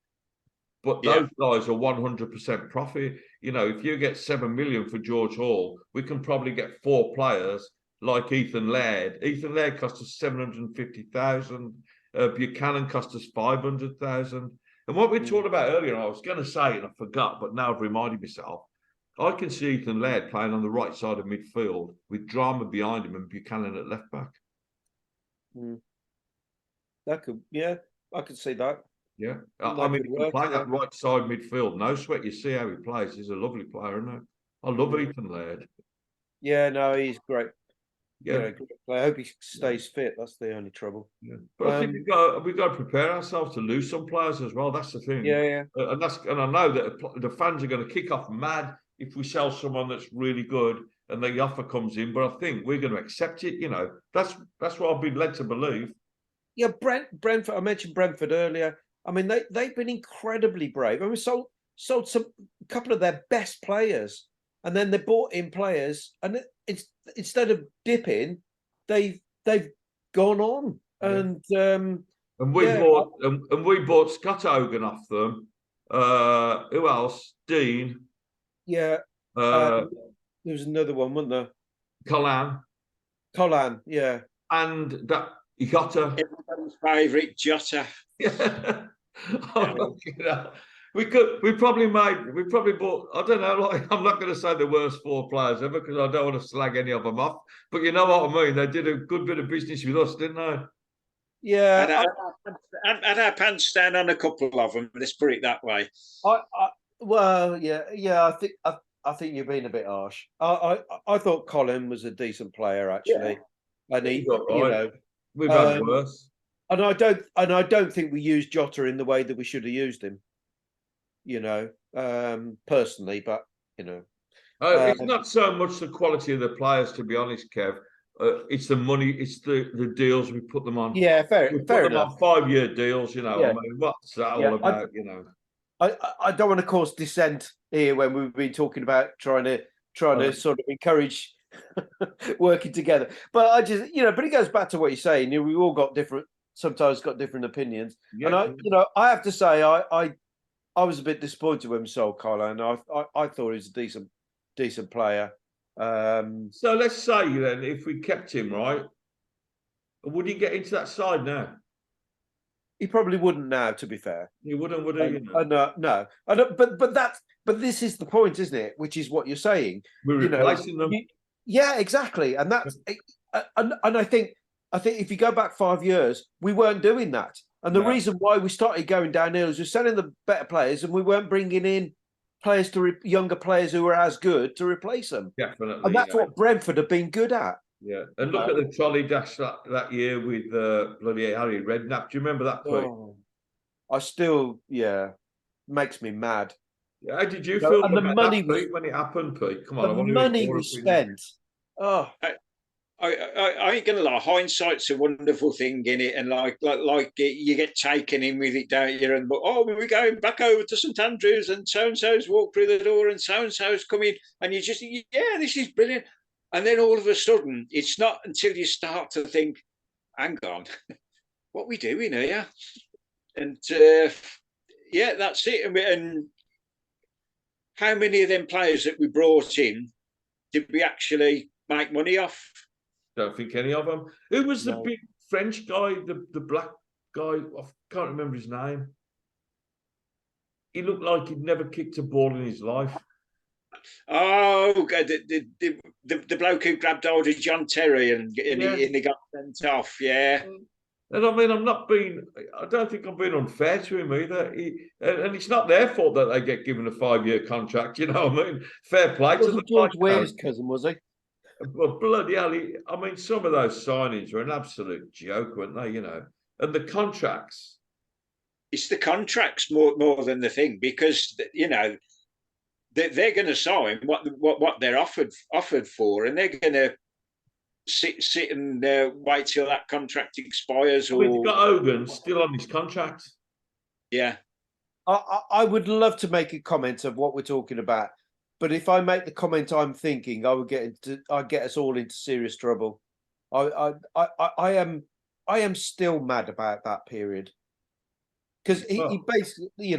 but those guys are 100% profit. You know, if you get 7 million for George Hall, we can probably get 4 players like Ethan Laird. Ethan Laird cost us 750,000. Buchanan cost us 500,000. And what we talked about earlier, I was going to say, and I forgot, but now I've reminded myself, I can see Ethan Laird playing on the right side of midfield with Drama behind him and Buchanan at left back. That could, I could see that. Yeah, I mean, he can play that right side midfield. No sweat. You see how he plays. He's a lovely player, isn't he? I love Ethan Laird. Yeah, no, he's great. Yeah, I hope he stays fit. That's the only trouble. Yeah, but I think we've got to prepare ourselves to lose some players as well. That's the thing. Yeah. And I know that the fans are going to kick off mad if we sell someone that's really good and the offer comes in. But I think we're going to accept it. You know, that's what I've been led to believe. Yeah, Brentford. I mentioned Brentford earlier. I mean, they've been incredibly brave. I mean, sold a couple of their best players, and then they bought in players, and it's instead of dipping, they've gone on, and we bought Scott Hogan off them. Who else? Dean. Yeah. There was another one, wasn't there? Collan. Yeah. And that Jota. Everybody's favourite Jota. Yeah. We probably bought, I don't know, like, I'm not going to say the worst 4 players ever because I don't want to slag any of them off. But you know what I mean? They did a good bit of business with us, didn't they? Yeah. Had our pants down on a couple of them. Let's put it that way. I think you've been a bit harsh. I thought Colin was a decent player actually, and he, you know, we've had worse. And I don't think we used Jota in the way that we should have used him. You know, personally, but you know, it's not so much the quality of the players, to be honest, Kev. It's the money, it's the deals we put them on. Yeah, fair On enough. 5-year deals, you know. Yeah. I mean, what's that all about? You know, I don't want to cause dissent here when we've been talking about trying to sort of encourage working together. But I just, but it goes back to what you're saying. We've all got sometimes got different opinions. Yeah. And I have to say, I was a bit disappointed when we sold Carlo, and I thought he was a decent player. So let's say then, if we kept him, right, would he get into that side now? He probably wouldn't now, to be fair. He wouldn't, would he? No. I don't, but this is the point, isn't it? Which is what you're saying. We're replacing them. Yeah, exactly. And that's and I think if you go back 5 years, we weren't doing that. And the reason why we started going downhill is we're selling the better players, and we weren't bringing in players younger players who were as good to replace them. Definitely. And that's what Brentford have been good at. Yeah, and look at the trolley dash that year with bloody Harry Redknapp. Do you remember that play? I still, makes me mad. Yeah, how did you feel and the about money that, Pete, when it happened, Pete? Come on, the money we spent. Oh, I ain't gonna lie. Hindsight's a wonderful thing, in it, and like you get taken in with it, don't you? And we're going back over to St Andrews, and so's walked through the door, and so's coming, and you just this is brilliant. And then all of a sudden, it's not until you start to think, hang on, what are we doing here? And that's it. And how many of them players that we brought in did we actually make money off? Don't think any of them. Who was the big French guy, the black guy? I can't remember his name. He looked like he'd never kicked a ball in his life. Oh, the bloke who grabbed hold of John Terry and he got sent off. Yeah. And I mean, I don't think I'm being unfair to him either. And it's not their fault that they get given a 5-year contract. You know what I mean? Fair play to them. George Weah's cousin, was he? Well, bloody hell. I mean, some of those signings were an absolute joke, weren't they? And the contracts. It's the contracts more than the thing, because, they're going to sign what they're offered for, and they're going to sit and wait till that contract expires. Or you've got Hogan still on his contract. Yeah, I would love to make a comment of what we're talking about, but if I make the comment I'm thinking, I'd get us all into serious trouble. I am still mad about that period, because he basically,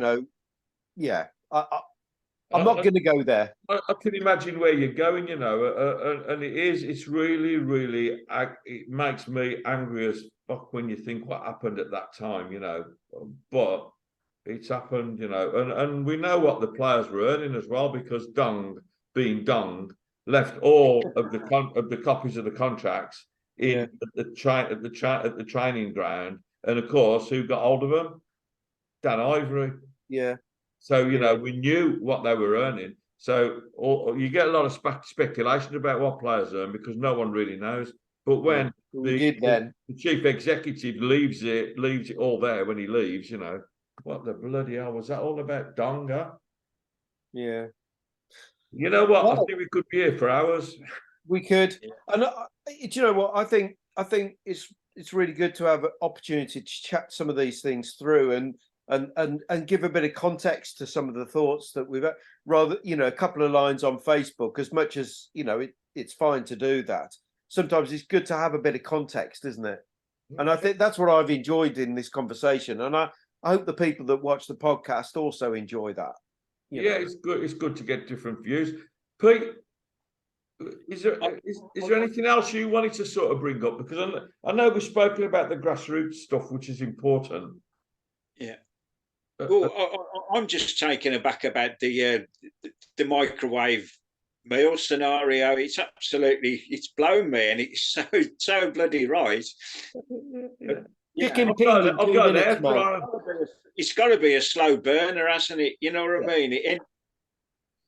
I'm not going to go there. I can imagine where you're going, and it's really, really, it makes me angry as fuck when you think what happened at that time, but it's happened, and we know what the players were earning as well, because Dung, being Dung, left all of the copies of the contracts at the training ground, and of course, who got hold of them? Dan Ivory. Yeah. So, we knew what they were earning. So you get a lot of speculation about what players earn, because no one really knows. But when the chief executive leaves it all there when he leaves, what the bloody hell was that all about, Donga? Yeah. You know what? I think we could be here for hours. We could. And do you know what? I think it's really good to have an opportunity to chat some of these things through and give a bit of context to some of the thoughts that we've had, rather, a couple of lines on Facebook, as much as, it's fine to do that. Sometimes it's good to have a bit of context, isn't it? And I think that's what I've enjoyed in this conversation. And I hope the people that watch the podcast also enjoy that. It's good. It's good to get different views. Pete, is there anything else you wanted to sort of bring up? Because I know we've spoken about the grassroots stuff, which is important. Yeah. Well, I'm just taken aback about the microwave meal scenario. It's blown me, and it's so bloody right. Chicken It's got to be a slow burner, hasn't it? You know what I mean? It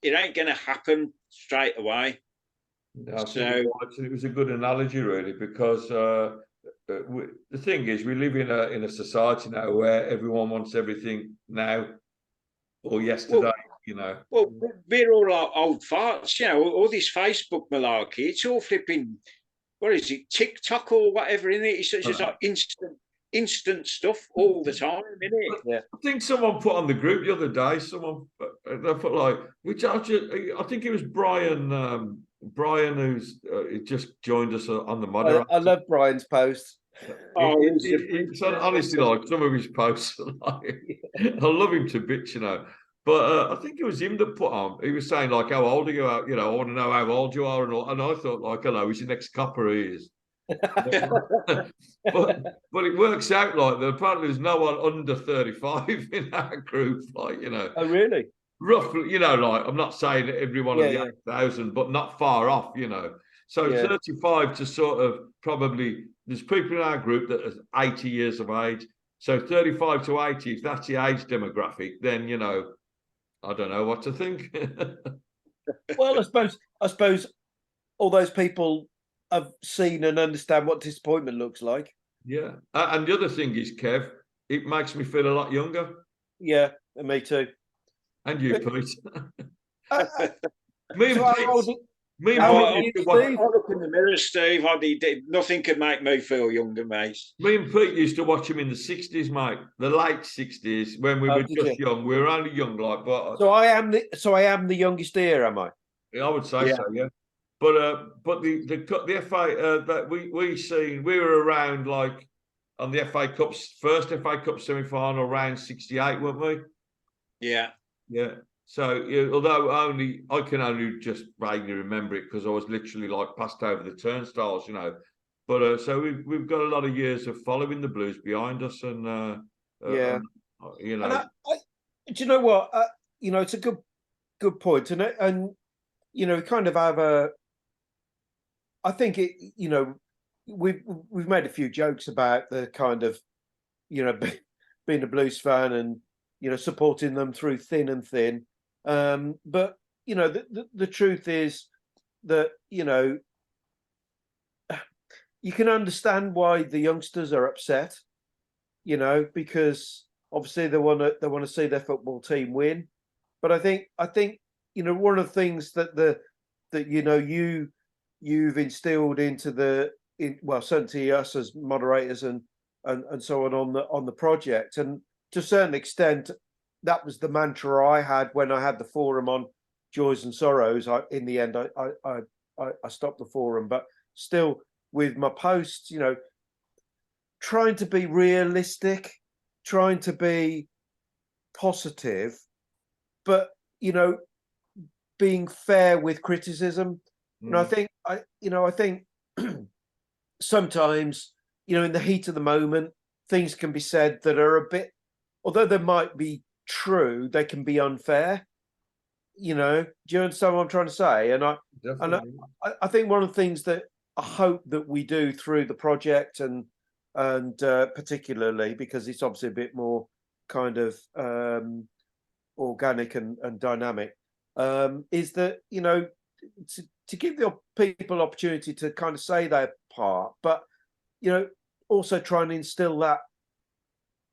ain't going to happen straight away. I think it was a good analogy, really, because the thing is, we live in a society now where everyone wants everything now or yesterday. Well, we're all old farts, all this Facebook malarkey. It's all flipping. What is it? TikTok or whatever, in it? It's just like instant stuff all the time, isn't it? Yeah. I think someone put on the group the other day. They put which I think it was Brian Brian, who's just joined us on the I moderator. love Brian's post. It's honestly like some of his posts. Like, I love him to bits, you know. But I think it was him that put on. He was saying like, "How old are you?" You know, I want to know how old you are, and all. And I thought like, "Hello, he's the next copper he is." but it works out like that. Apparently, there's no one under 35 in our group. Like, you know, Oh, really? roughly, you know, like I'm not saying that every one of the Yeah, 8,000, but not far off, you know. So Yeah. 35 to sort of probably there's people in our group that are 80 years of age. So 35 to 80, if that's the age demographic, then you know, I don't know what to think. Well, I suppose all those people have seen and understand what disappointment looks like. Yeah. And the other thing is, Kev, it makes me feel a lot younger. Yeah, and me too. And you, Pete. Uh, Me and so how Pete. old- Me and how Pete old are used you, to watch. Steve? I look in the mirror, Steve. Nothing could make me feel younger, mate. Me and Pete used to watch him in the 60s, mate. The late 60s when we Oh, were did just you? young. We were only young, like, but So I am the youngest here, am I? I would say Yeah. so, yeah. But the FA that we were around like on the FA Cup's first FA Cup semi-final around 68, weren't we? Yeah. Yeah. So although I can only just vaguely remember it because I was literally like passed over the turnstiles, you know. But so we've got a lot of years of following the Blues behind us, and Yeah. you And know, do you know what? You know, it's a good point, and you know, kind of have a. I think it. You know, we've made a few jokes about the kind of, you know, being a Blues fan and you know supporting them through thin and thin. But you know, the truth is that you know you can understand why the youngsters are upset. You know, because obviously they want to see their football team win. But I think you know one of the things that you know you've instilled into well certainly us as moderators and so on the project, and to a certain extent that was the mantra I had when I had the forum on joys and sorrows. In the end I stopped the forum, but still with my posts, you know, trying to be realistic, trying to be positive, but you know, being fair with criticism. You know, I think sometimes, you know, in the heat of the moment, things can be said that are a bit, although they might be true, they can be unfair. You know, do you understand what I'm trying to say? And definitely. I think one of the things that I hope that we do through the project and particularly because it's obviously a bit more kind of organic and dynamic, is that you know to give the people opportunity to kind of say their part, but you know also try and instill that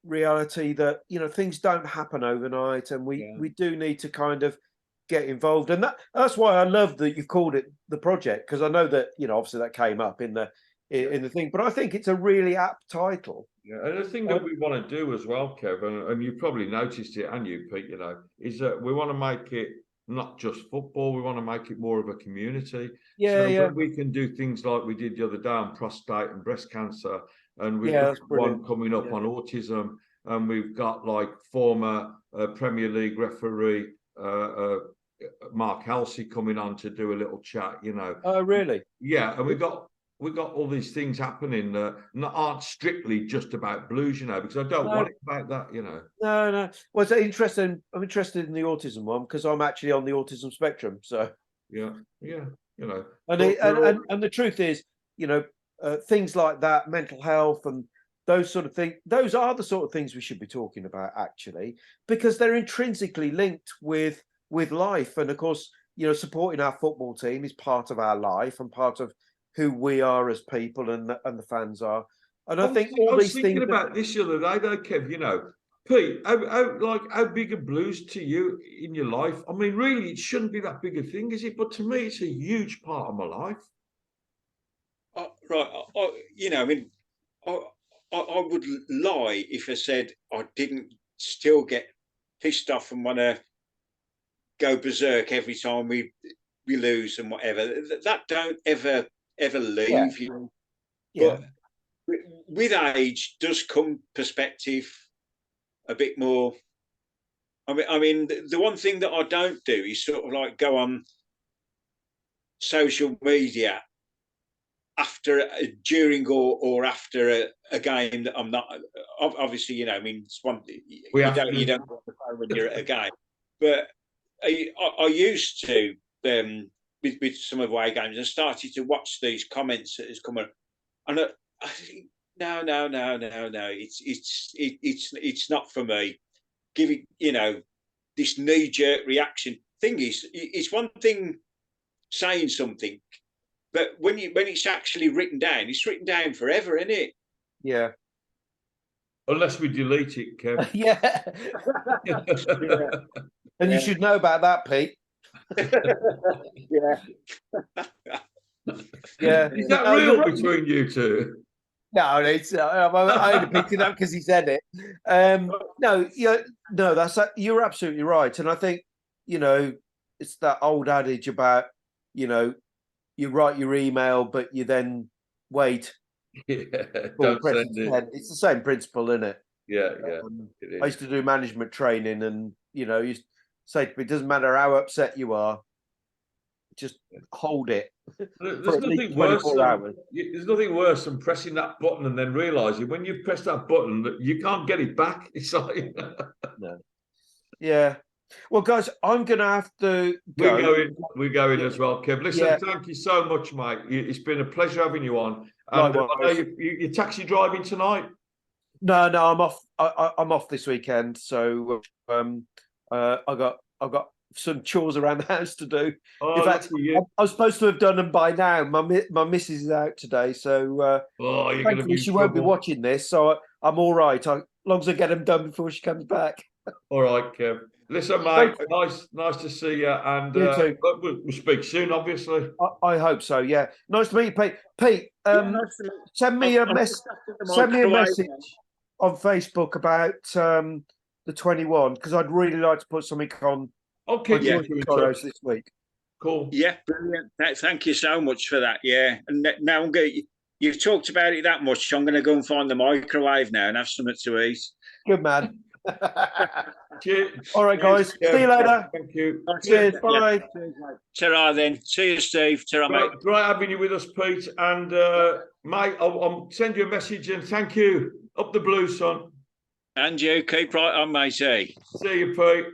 reality that you know things don't happen overnight, and we do need to kind of get involved, and that's why I love that you've called it the project, because I know that you know obviously that came up in the thing, but I think it's a really apt title. Yeah, and the thing that we want to do as well, Kevin, and you've probably noticed it, and you, Pete, you know, is that we want to make it not just football. We want to make it more of a community. Yeah, so yeah. when we can do things like we did the other day on prostate and breast cancer, and we've Yeah, got that's one brilliant. coming up Yeah. on autism, and we've got like former Premier League referee Mark Halsey coming on to do a little chat. You know. Oh, really? Yeah, and we've got all these things happening that aren't strictly just about Blues, you know, because I don't No. want it about that, you know. No. Well, it's interesting. I'm interested in the autism one because I'm actually on the autism spectrum. So Yeah, you know. and But we're all- and the truth is, you know, things like that, mental health and those sort of things, those are the sort of things we should be talking about actually, because they're intrinsically linked with life. And of course, you know, supporting our football team is part of our life and part of who we are as people and the fans are. And I think I all was these thinking things. about this the other day, though, Kev. You know, Pete, how big are Blues to you in your life? I mean, really, it shouldn't be that big a thing, is it? But to me, it's a huge part of my life. Right. You know, I mean, I would lie if I said I didn't still get pissed off and want to go berserk every time we we lose and whatever, that don't ever leave you. Yeah. But with age does come perspective a bit more. I mean, the one thing that I don't do is sort of like go on social media after, during, or after a game that I'm not. Obviously, you know, I mean, it's one, you don't go on the phone when you're at a game, but I used to, with some of away games, and started to watch these comments that has come on, and I think no, it's not for me. Giving, you know, this knee jerk reaction thing is, it's one thing saying something, but when it's actually written down, it's written down forever, isn't it? Yeah. Unless we delete it, Kev. Yeah. And you should know about that, Pete. Yeah. Yeah. Is that No, real you're right. between you two? No, it's I only picked it up because he said it. No, yeah, no, you're absolutely right, and I think, you know, it's that old adage about, you know, you write your email, but you then wait. Yeah, for don't pressing send it. send. It's the same principle, isn't it? Yeah, I used to do management training, and you know, you say to me, it doesn't matter how upset you are, just hold it. There's for at least nothing worse 24 than, hours. there's nothing worse than pressing that button and then realizing when you press that button that you can't get it back. It's like No. Yeah. Well, guys, I'm going to have to go. we're going as well, Kev. Listen, Yeah. thank you so much, mate. It's been a pleasure having you on. And I know Likewise. you're taxi driving tonight. No, I'm off. I'm off this weekend, so I've got some chores around the house to do. Oh, In fact, lucky you. I was supposed to have done them by now. My missus is out today, so Oh, you're going to thankfully be she in won't be trouble. watching this, so I'm all right. As long as I get them done before she comes back. All right, Kev. Listen, mate. Nice to see you, and You too. we'll speak soon, obviously. I hope so. Yeah, nice to meet you, Pete. Pete, send me a message on Facebook about the 21, because I'd really like to put something on. I'll keep you in touch. This week. Cool. Yeah, brilliant. Thank you so much for that. Yeah, and now I'm going. You've talked about it that much. I'm going to go and find the microwave now and have something to eat. Good man. Cheers. All right, guys. Cheers, See you later. Thank you. Cheers. Bye. Ta-ra then. See you, Steve. Ta-ra, mate. Great having you with us, Pete. And mate, I'll send you a message and thank you. Up the Blues, son. And you keep right on, matey. See you, Pete.